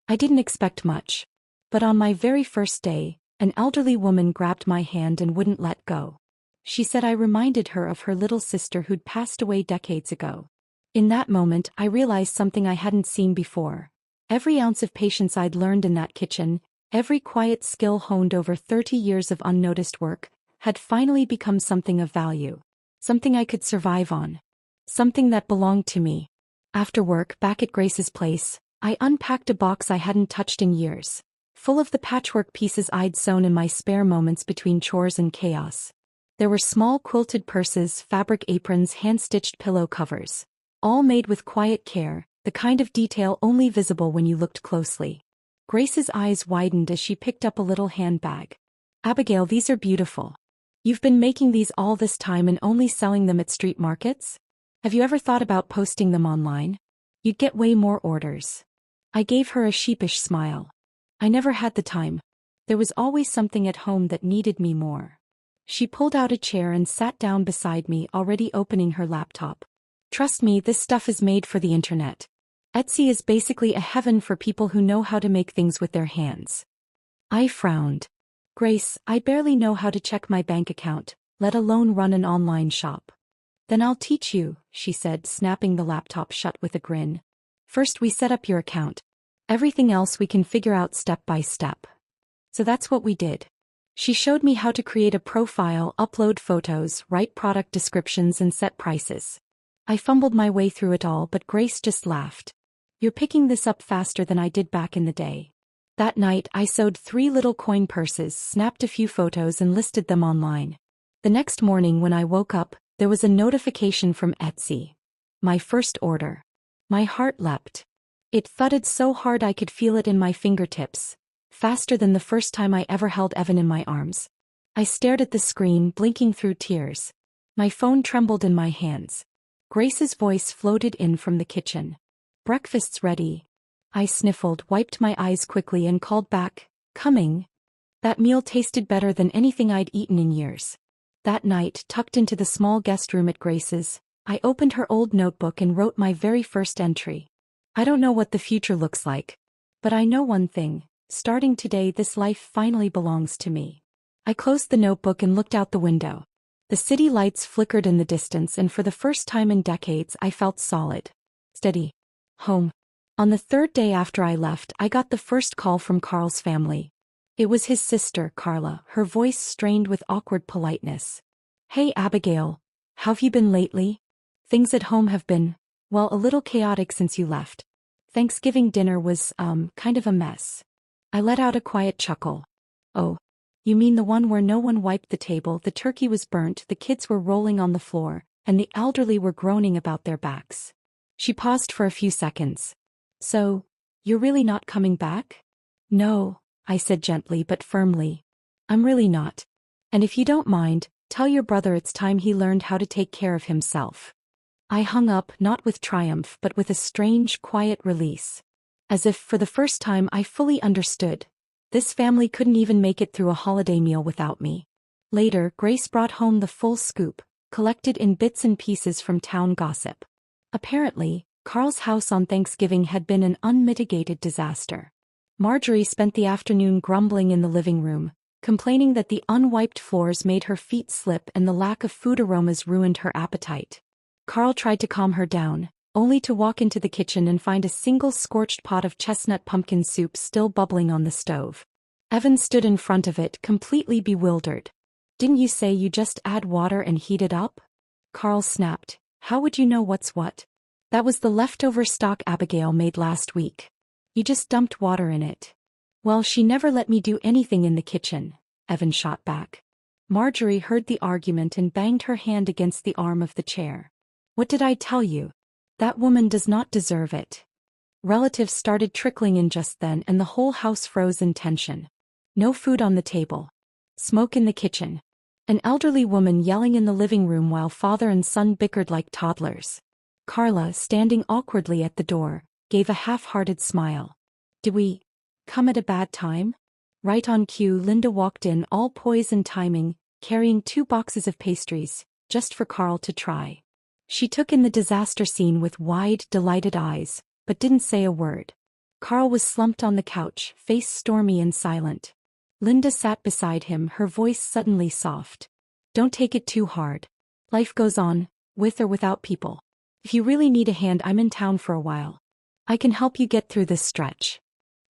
I didn't expect much. But on my very first day, an elderly woman grabbed my hand and wouldn't let go. She said I reminded her of her little sister who'd passed away decades ago. In that moment, I realized something I hadn't seen before. Every ounce of patience I'd learned in that kitchen, every quiet skill honed over 30 years of unnoticed work, had finally become something of value. Something I could survive on. Something that belonged to me. After work, back at Grace's place, I unpacked a box I hadn't touched in years, full of the patchwork pieces I'd sewn in my spare moments between chores and chaos. There were small quilted purses, fabric aprons, hand-stitched pillow covers. All made with quiet care, the kind of detail only visible when you looked closely. Grace's eyes widened as she picked up a little handbag. "Abigail, these are beautiful. You've been making these all this time and only selling them at street markets? Have you ever thought about posting them online? You'd get way more orders." I gave her a sheepish smile. I never had the time. There was always something at home that needed me more. She pulled out a chair and sat down beside me, already opening her laptop. "Trust me, this stuff is made for the internet. Etsy is basically a heaven for people who know how to make things with their hands." I frowned. "Grace, I barely know how to check my bank account, let alone run an online shop." "Then I'll teach you," she said, snapping the laptop shut with a grin. "First we set up your account. Everything else we can figure out step by step." So that's what we did. She showed me how to create a profile, upload photos, write product descriptions and set prices. I fumbled my way through it all, but Grace just laughed. "You're picking this up faster than I did back in the day." That night, I sewed 3 little coin purses, snapped a few photos and listed them online. The next morning when I woke up, there was a notification from Etsy. My first order. My heart leapt. It thudded so hard I could feel it in my fingertips, faster than the first time I ever held Evan in my arms. I stared at the screen, blinking through tears. My phone trembled in my hands. Grace's voice floated in from the kitchen. "Breakfast's ready." I sniffled, wiped my eyes quickly and called back, "Coming." That meal tasted better than anything I'd eaten in years. That night, tucked into the small guest room at Grace's, I opened her old notebook and wrote my very first entry. "I don't know what the future looks like. But I know one thing, starting today this life finally belongs to me." I closed the notebook and looked out the window. The city lights flickered in the distance, and for the first time in decades I felt solid. Steady. Home. On the 3rd day after I left, I got the first call from Carl's family. It was his sister, Carla, her voice strained with awkward politeness. "Hey Abigail, how've you been lately? Things at home have been, well, a little chaotic since you left. Thanksgiving dinner was, kind of a mess." I let out a quiet chuckle. "Oh. You mean the one where no one wiped the table, the turkey was burnt, the kids were rolling on the floor, and the elderly were groaning about their backs." She paused for a few seconds. "So, you're really not coming back?" "No," I said gently but firmly. "I'm really not. And if you don't mind, tell your brother it's time he learned how to take care of himself." I hung up, not with triumph but with a strange, quiet release. As if, for the first time, I fully understood. This family couldn't even make it through a holiday meal without me. Later, Grace brought home the full scoop, collected in bits and pieces from town gossip. Apparently, Carl's house on Thanksgiving had been an unmitigated disaster. Marjorie spent the afternoon grumbling in the living room, complaining that the unwiped floors made her feet slip and the lack of food aromas ruined her appetite. Carl tried to calm her down, only to walk into the kitchen and find a single scorched pot of chestnut pumpkin soup still bubbling on the stove. Evan stood in front of it, completely bewildered. "Didn't you say you just add water and heat it up?" Carl snapped. "How would you know what's what?" That was the leftover stock Abigail made last week. You just dumped water in it. Well, she never let me do anything in the kitchen, Evan shot back. Marjorie heard the argument and banged her hand against the arm of the chair. What did I tell you? That woman does not deserve it. Relatives started trickling in just then and the whole house froze in tension. No food on the table. Smoke in the kitchen. An elderly woman yelling in the living room while father and son bickered like toddlers. Carla, standing awkwardly at the door, gave a half-hearted smile. Did we come at a bad time? Right on cue, Linda walked in, all poise and timing, carrying 2 boxes of pastries, just for Carl to try. She took in the disaster scene with wide, delighted eyes, but didn't say a word. Carl was slumped on the couch, face stormy and silent. Linda sat beside him, her voice suddenly soft. Don't take it too hard. Life goes on, with or without people. If you really need a hand, I'm in town for a while. I can help you get through this stretch.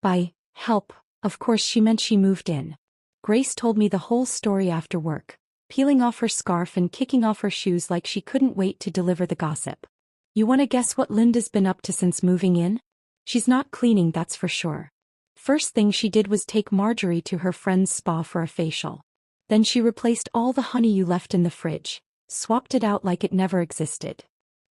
By help, of course she meant she moved in. Grace told me the whole story after work, peeling off her scarf and kicking off her shoes like she couldn't wait to deliver the gossip. You want to guess what Linda's been up to since moving in? She's not cleaning, that's for sure. First thing she did was take Marjorie to her friend's spa for a facial. Then she replaced all the honey you left in the fridge, swapped it out like it never existed.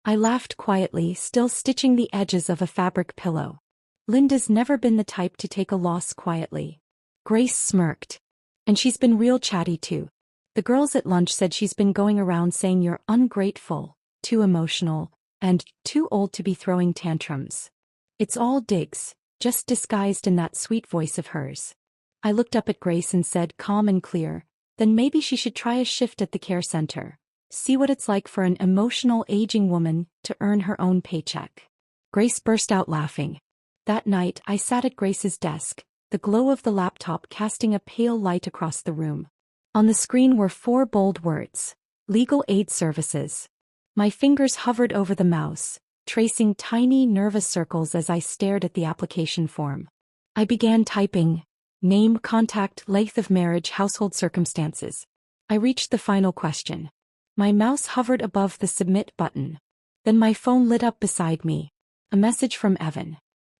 I laughed quietly, still stitching the edges of a fabric pillow. Linda's never been the type to take a loss quietly. Grace smirked. And she's been real chatty too. The girls at lunch said she's been going around saying you're ungrateful, too emotional, and too old to be throwing tantrums. It's all digs, just disguised in that sweet voice of hers. I looked up at Grace and said, calm and clear, then maybe she should try a shift at the care center. See what it's like for an emotional aging woman to earn her own paycheck. Grace burst out laughing. That night, I sat at Grace's desk, the glow of the laptop casting a pale light across the room. On the screen were 4 bold words: Legal Aid Services. My fingers hovered over the mouse, tracing tiny, nervous circles as I stared at the application form. I began typing: name, contact, length of marriage, household circumstances. I reached the final question. My mouse hovered above the submit button. Then my phone lit up beside me. A message from Evan.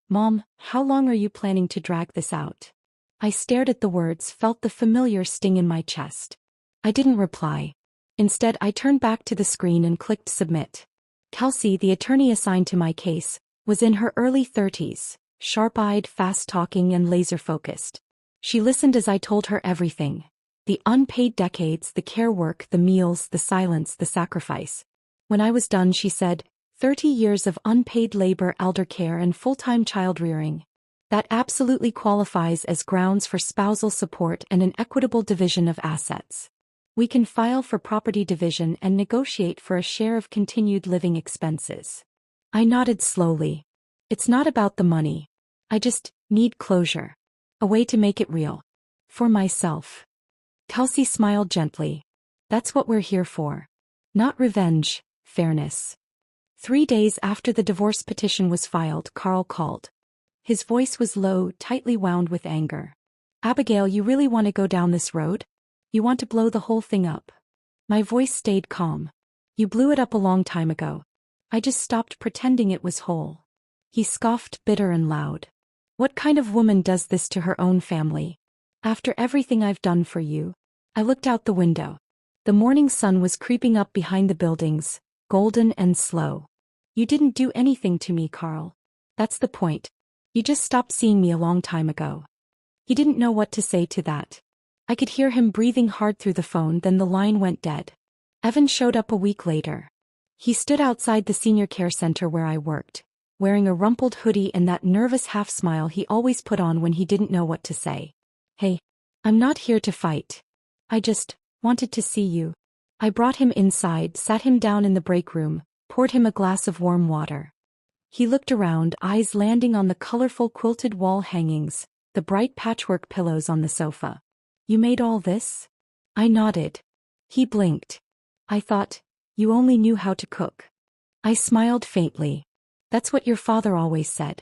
Mom, how long are you planning to drag this out? I stared at the words, felt the familiar sting in my chest. I didn't reply. Instead, I turned back to the screen and clicked submit. Kelsey, the attorney assigned to my case, was in her early 30s, sharp-eyed, fast-talking, and laser-focused. She listened as I told her everything. The unpaid decades, the care work, the meals, the silence, the sacrifice. When I was done, she said, 30 years of unpaid labor, elder care, and full-time child rearing. That absolutely qualifies as grounds for spousal support and an equitable division of assets. We can file for property division and negotiate for a share of continued living expenses. I nodded slowly. It's not about the money. I just need closure. A way to make it real. For myself. Kelsey smiled gently. That's what we're here for. Not revenge, fairness. 3 days after the divorce petition was filed, Carl called. His voice was low, tightly wound with anger. Abigail, you really want to go down this road? You want to blow the whole thing up? My voice stayed calm. You blew it up a long time ago. I just stopped pretending it was whole. He scoffed, bitter and loud. What kind of woman does this to her own family? After everything I've done for you. I looked out the window. The morning sun was creeping up behind the buildings, golden and slow. You didn't do anything to me, Carl. That's the point. You just stopped seeing me a long time ago. He didn't know what to say to that. I could hear him breathing hard through the phone, then the line went dead. Evan showed up a week later. He stood outside the senior care center where I worked, wearing a rumpled hoodie and that nervous half-smile he always put on when he didn't know what to say. Hey, I'm not here to fight. I just wanted to see you. I brought him inside, sat him down in the break room, poured him a glass of warm water. He looked around, eyes landing on the colorful quilted wall hangings, the bright patchwork pillows on the sofa. You made all this? I nodded. He blinked. I thought, you only knew how to cook. I smiled faintly. That's what your father always said.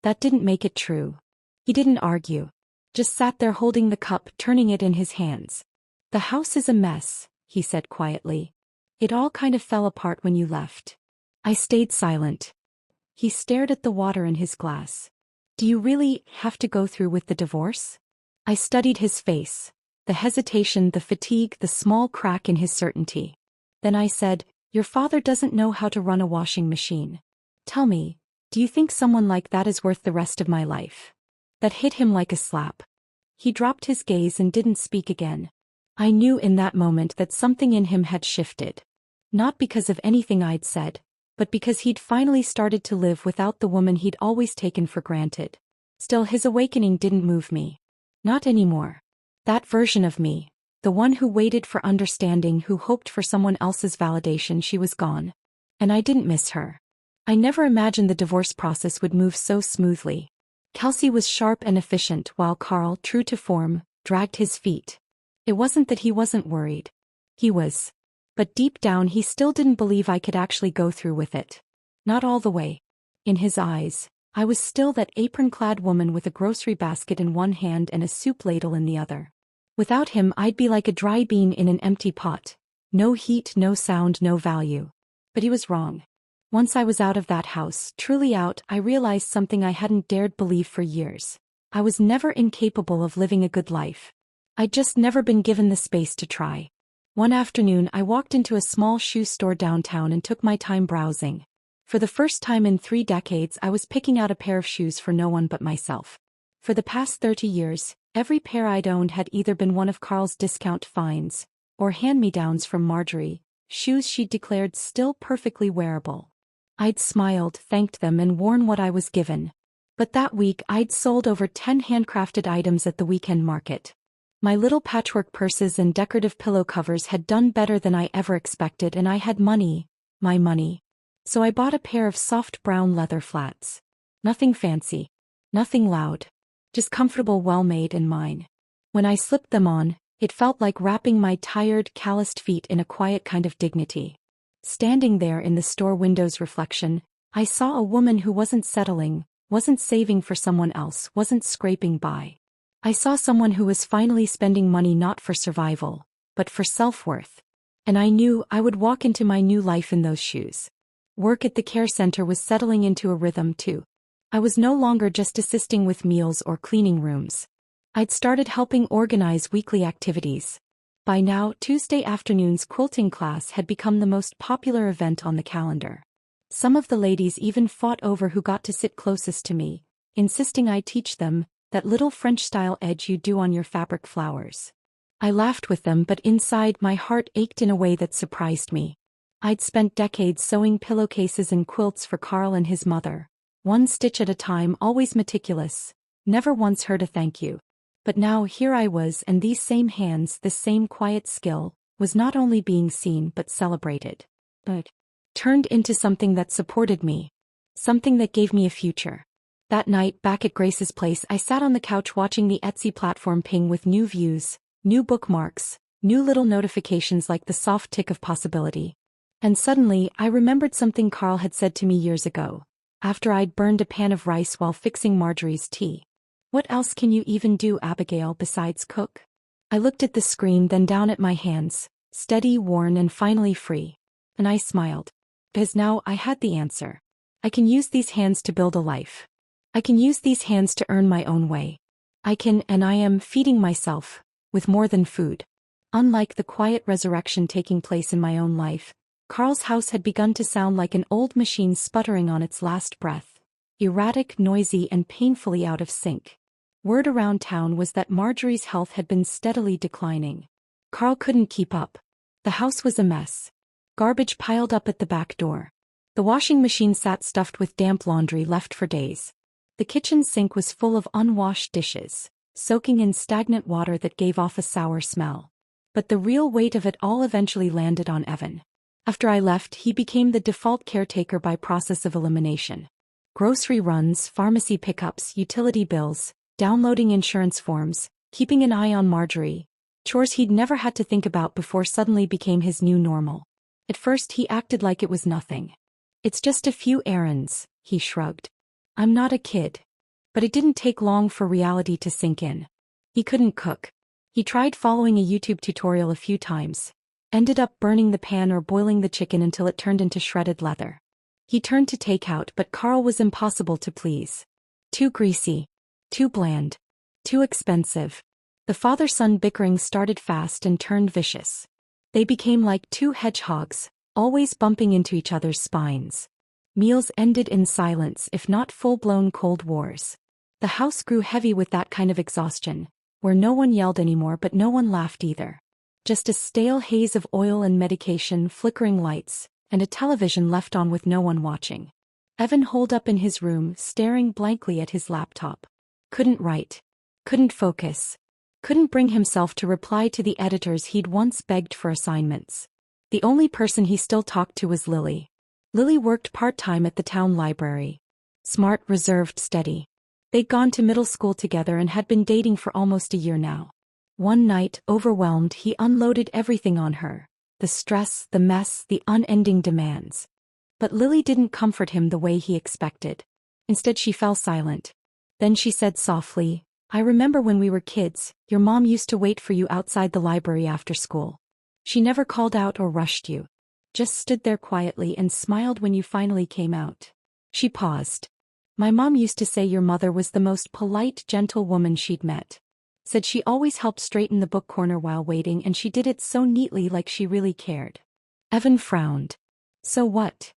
That didn't make it true. He didn't argue. Just sat there holding the cup, turning it in his hands. The house is a mess, he said quietly. It all kind of fell apart when you left. I stayed silent. He stared at the water in his glass. Do you really have to go through with the divorce? I studied his face. The hesitation, the fatigue, the small crack in his certainty. Then I said, your father doesn't know how to run a washing machine. Tell me, do you think someone like that is worth the rest of my life? That hit him like a slap. He dropped his gaze and didn't speak again. I knew in that moment that something in him had shifted. Not because of anything I'd said, but because he'd finally started to live without the woman he'd always taken for granted. Still, his awakening didn't move me. Not anymore. That version of me, the one who waited for understanding, who hoped for someone else's validation, she was gone. And I didn't miss her. I never imagined the divorce process would move so smoothly. Kelsey was sharp and efficient while Carl, true to form, dragged his feet. It wasn't that he wasn't worried. He was. But deep down he still didn't believe I could actually go through with it. Not all the way. In his eyes, I was still that apron-clad woman with a grocery basket in one hand and a soup ladle in the other. Without him I'd be like a dry bean in an empty pot. No heat, no sound, no value. But he was wrong. Once I was out of that house, truly out, I realized something I hadn't dared believe for years. I was never incapable of living a good life. I'd just never been given the space to try. One afternoon I walked into a small shoe store downtown and took my time browsing. For the first time in 3 decades I was picking out a pair of shoes for no one but myself. For the past 30 years, every pair I'd owned had either been one of Carl's discount finds, or hand-me-downs from Marjorie, shoes she'd declared still perfectly wearable. I'd smiled, thanked them, and worn what I was given. But that week I'd sold over 10 handcrafted items at the weekend market. My little patchwork purses and decorative pillow covers had done better than I ever expected, and I had money, my money. So I bought a pair of soft brown leather flats. Nothing fancy. Nothing loud. Just comfortable, well-made, and mine. When I slipped them on, it felt like wrapping my tired, calloused feet in a quiet kind of dignity. Standing there in the store window's reflection, I saw a woman who wasn't settling, wasn't saving for someone else, wasn't scraping by. I saw someone who was finally spending money not for survival, but for self-worth. And I knew I would walk into my new life in those shoes. Work at the care center was settling into a rhythm too. I was no longer just assisting with meals or cleaning rooms. I'd started helping organize weekly activities. By now, Tuesday afternoon's quilting class had become the most popular event on the calendar. Some of the ladies even fought over who got to sit closest to me, insisting I teach them that little French-style edge you do on your fabric flowers. I laughed with them, but inside my heart ached in a way that surprised me. I'd spent decades sewing pillowcases and quilts for Carl and his mother, one stitch at a time, always meticulous, never once heard a thank you. But now here I was, and these same hands, this same quiet skill, was not only being seen but celebrated. But turned into something that supported me. Something that gave me a future. That night, back at Grace's place, I sat on the couch watching the Etsy platform ping with new views, new bookmarks, new little notifications like the soft tick of possibility. And suddenly, I remembered something Carl had said to me years ago, after I'd burned a pan of rice while fixing Marjorie's tea. What else can you even do, Abigail, besides cook? I looked at the screen, then down at my hands, steady, worn, and finally free. And I smiled. Because now I had the answer. I can use these hands to build a life. I can use these hands to earn my own way. I can, and I am, feeding myself, with more than food. Unlike the quiet resurrection taking place in my own life, Carl's house had begun to sound like an old machine sputtering on its last breath. Erratic, noisy, and painfully out of sync. Word around town was that Marjorie's health had been steadily declining. Carl couldn't keep up. The house was a mess. Garbage piled up at the back door. The washing machine sat stuffed with damp laundry left for days. The kitchen sink was full of unwashed dishes, soaking in stagnant water that gave off a sour smell. But the real weight of it all eventually landed on Evan. After I left, he became the default caretaker by process of elimination. Grocery runs, pharmacy pickups, utility bills, downloading insurance forms, keeping an eye on Marjorie. Chores he'd never had to think about before suddenly became his new normal. At first he acted like it was nothing. It's just a few errands, he shrugged. I'm not a kid. But it didn't take long for reality to sink in. He couldn't cook. He tried following a YouTube tutorial a few times. Ended up burning the pan or boiling the chicken until it turned into shredded leather. He turned to take out, but Carl was impossible to please. Too greasy. Too bland. Too expensive. The father-son bickering started fast and turned vicious. They became like two hedgehogs, always bumping into each other's spines. Meals ended in silence, if not full-blown cold wars. The house grew heavy with that kind of exhaustion, where no one yelled anymore but no one laughed either. Just a stale haze of oil and medication, flickering lights, and a television left on with no one watching. Evan holed up in his room, staring blankly at his laptop. Couldn't write. Couldn't focus. Couldn't bring himself to reply to the editors he'd once begged for assignments. The only person he still talked to was Lily. Lily worked part-time at the town library. Smart, reserved, steady. They'd gone to middle school together and had been dating for almost a year now. One night, overwhelmed, he unloaded everything on her. The stress, the mess, the unending demands. But Lily didn't comfort him the way he expected. Instead, she fell silent. Then she said softly, "I remember when we were kids, your mom used to wait for you outside the library after school. She never called out or rushed you. Just stood there quietly and smiled when you finally came out." She paused. "My mom used to say your mother was the most polite, gentle woman she'd met. Said she always helped straighten the book corner while waiting, and she did it so neatly, like she really cared." Evan frowned. "So what?"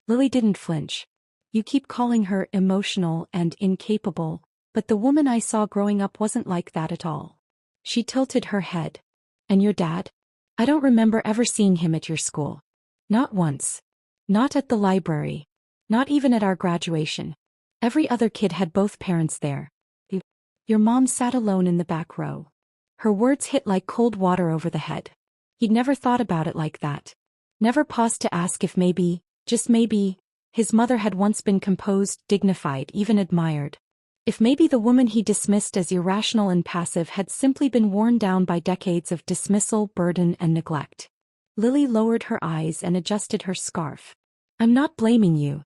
Lily didn't flinch. "You keep calling her emotional and incapable, but the woman I saw growing up wasn't like that at all." She tilted her head. "And your dad? I don't remember ever seeing him at your school. Not once. Not at the library. Not even at our graduation. Every other kid had both parents there. Your mom sat alone in the back row." Her words hit like cold water over the head. He'd never thought about it like that. Never paused to ask if maybe, just maybe, his mother had once been composed, dignified, even admired. If maybe the woman he dismissed as irrational and passive had simply been worn down by decades of dismissal, burden, and neglect. Lily lowered her eyes and adjusted her scarf. "I'm not blaming you.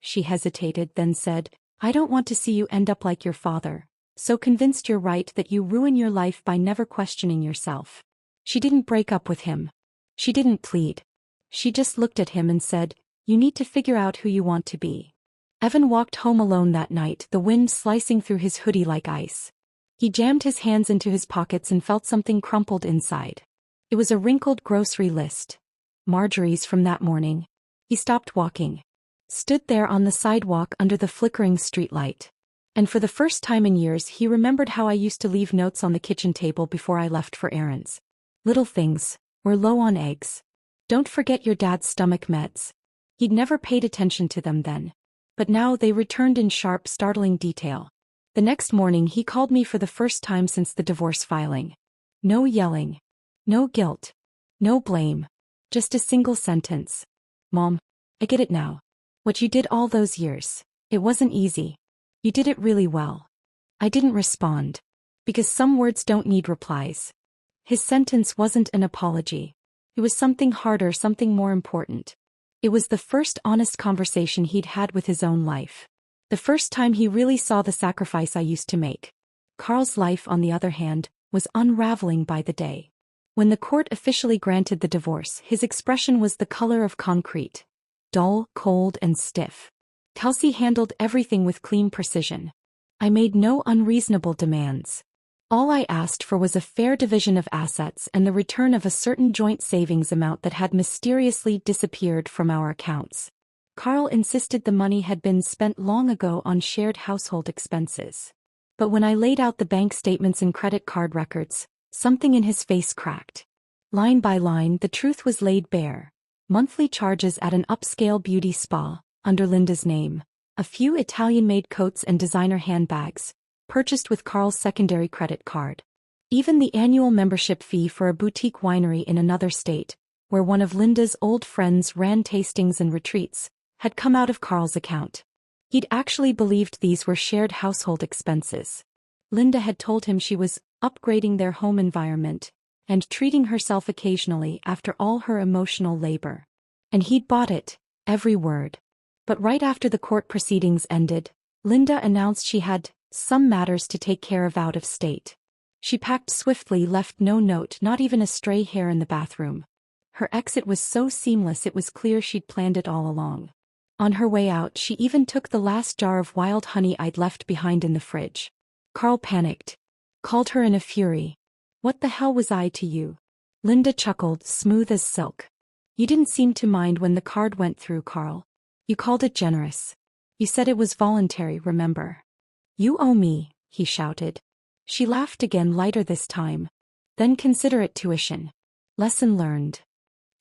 She hesitated, then said, "I don't want to see you end up like your father, so convinced you're right that you ruin your life by never questioning yourself." She didn't break up with him. She didn't plead. She just looked at him and said, "You need to figure out who you want to be." Evan walked home alone that night, the wind slicing through his hoodie like ice. He jammed his hands into his pockets and felt something crumpled inside. It was a wrinkled grocery list. Marjorie's from that morning. He stopped walking. Stood there on the sidewalk under the flickering streetlight. And for the first time in years he remembered how I used to leave notes on the kitchen table before I left for errands. Little things. "We're low on eggs. Don't forget your dad's stomach meds." He'd never paid attention to them then. But now they returned in sharp, startling detail. The next morning he called me for the first time since the divorce filing. No yelling. No guilt. No blame. Just a single sentence. "Mom, I get it now. What you did all those years. It wasn't easy. You did it really well." I didn't respond. Because some words don't need replies. His sentence wasn't an apology. It was something harder, something more important. It was the first honest conversation he'd had with his own life. The first time he really saw the sacrifice I used to make. Carl's life, on the other hand, was unraveling by the day. When the court officially granted the divorce, his expression was the color of concrete. Dull, cold, and stiff. Kelsey handled everything with clean precision. I made no unreasonable demands. All I asked for was a fair division of assets and the return of a certain joint savings amount that had mysteriously disappeared from our accounts. Carl insisted the money had been spent long ago on shared household expenses. But when I laid out the bank statements and credit card records, something in his face cracked. Line by line, the truth was laid bare. Monthly charges at an upscale beauty spa, under Linda's name. A few Italian-made coats and designer handbags, purchased with Carl's secondary credit card. Even the annual membership fee for a boutique winery in another state, where one of Linda's old friends ran tastings and retreats, had come out of Carl's account. He'd actually believed these were shared household expenses. Linda had told him she was upgrading their home environment and treating herself occasionally after all her emotional labor. And he'd bought it, every word. But right after the court proceedings ended, Linda announced she had some matters to take care of out of state. She packed swiftly, left no note, not even a stray hair in the bathroom. Her exit was so seamless it was clear she'd planned it all along. On her way out, she even took the last jar of wild honey I'd left behind in the fridge. Carl panicked. Called her in a fury. "What the hell was I to you?" Linda chuckled, smooth as silk. "You didn't seem to mind when the card went through, Carl. You called it generous. You said it was voluntary, remember?" "You owe me," he shouted. She laughed again, lighter this time. "Then consider it tuition. Lesson learned."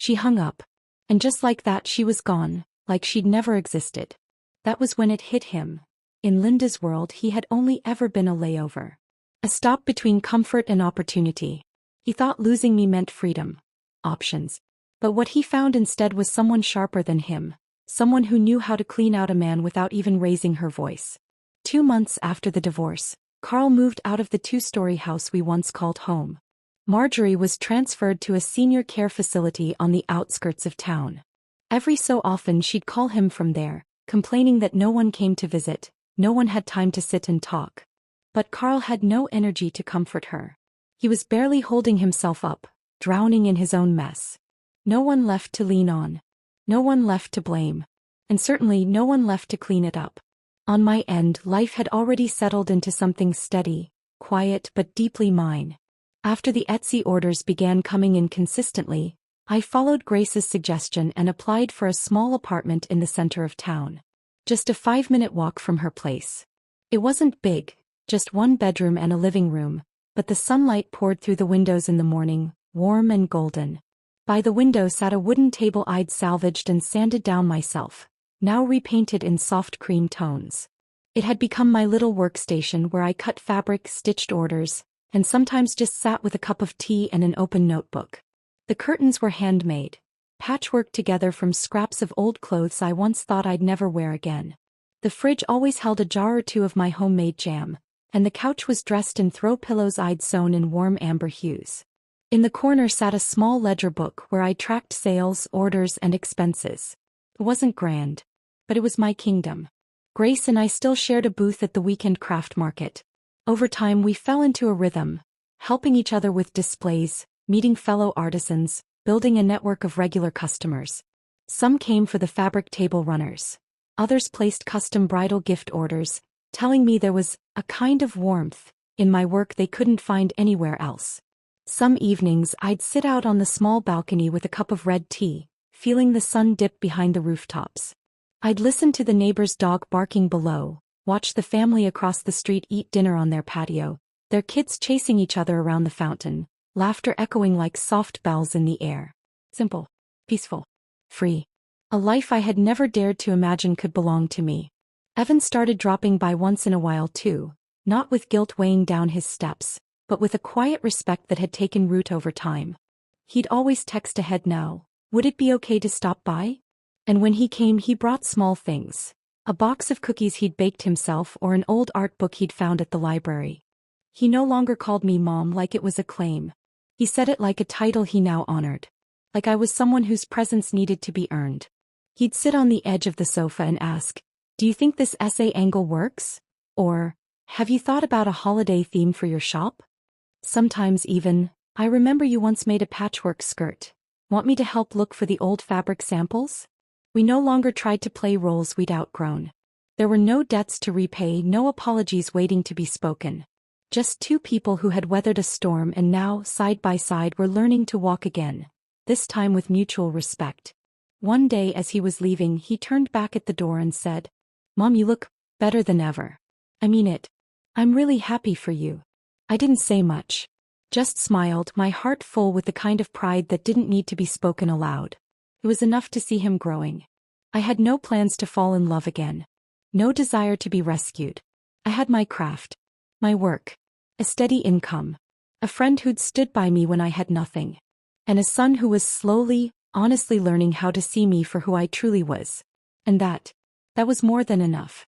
She hung up. And just like that she was gone, like she'd never existed. That was when it hit him. In Linda's world he had only ever been a layover. A stop between comfort and opportunity. He thought losing me meant freedom. Options. But what he found instead was someone sharper than him. Someone who knew how to clean out a man without even raising her voice. 2 months after the divorce, Carl moved out of the 2-story house we once called home. Marjorie was transferred to a senior care facility on the outskirts of town. Every so often she'd call him from there, complaining that no one came to visit, no one had time to sit and talk. But Carl had no energy to comfort her. He was barely holding himself up, drowning in his own mess. No one left to lean on. No one left to blame. And certainly no one left to clean it up. On my end, life had already settled into something steady, quiet but deeply mine. After the Etsy orders began coming in consistently, I followed Grace's suggestion and applied for a small apartment in the center of town. Just a 5-minute walk from her place. It wasn't big, just 1 bedroom and a living room, but the sunlight poured through the windows in the morning, warm and golden. By the window sat a wooden table I'd salvaged and sanded down myself, now repainted in soft cream tones. It had become my little workstation where I cut fabric, stitched orders, and sometimes just sat with a cup of tea and an open notebook. The curtains were handmade, patchworked together from scraps of old clothes I once thought I'd never wear again. The fridge always held a jar or 2 of my homemade jam, and the couch was dressed in throw pillows I'd sewn in warm amber hues. In the corner sat a small ledger book where I tracked sales, orders, and expenses. It wasn't grand, but it was my kingdom. Grace and I still shared a booth at the weekend craft market. Over time we fell into a rhythm, helping each other with displays, meeting fellow artisans, building a network of regular customers. Some came for the fabric table runners. Others placed custom bridal gift orders, telling me there was a kind of warmth in my work they couldn't find anywhere else. Some evenings I'd sit out on the small balcony with a cup of red tea, feeling the sun dip behind the rooftops. I'd listen to the neighbor's dog barking below, watch the family across the street eat dinner on their patio, their kids chasing each other around the fountain, laughter echoing like soft bells in the air. Simple, peaceful, free. A life I had never dared to imagine could belong to me. Evan started dropping by once in a while too, not with guilt weighing down his steps, but with a quiet respect that had taken root over time. He'd always text ahead now, "Would it be okay to stop by?" And when he came he brought small things. A box of cookies he'd baked himself or an old art book he'd found at the library. He no longer called me Mom like it was a claim. He said it like a title he now honored. Like I was someone whose presence needed to be earned. He'd sit on the edge of the sofa and ask, "Do you think this essay angle works?" Or, "Have you thought about a holiday theme for your shop?" Sometimes even, "I remember you once made a patchwork skirt. Want me to help look for the old fabric samples?" We no longer tried to play roles we'd outgrown. There were no debts to repay, no apologies waiting to be spoken. Just 2 people who had weathered a storm and now, side by side, were learning to walk again, this time with mutual respect. One day as he was leaving he turned back at the door and said, "Mom, you look better than ever. I mean it. I'm really happy for you." I didn't say much. Just smiled, my heart full with the kind of pride that didn't need to be spoken aloud. It was enough to see him growing. I had no plans to fall in love again. No desire to be rescued. I had my craft. My work. A steady income. A friend who'd stood by me when I had nothing. And a son who was slowly, honestly learning how to see me for who I truly was. And that was more than enough.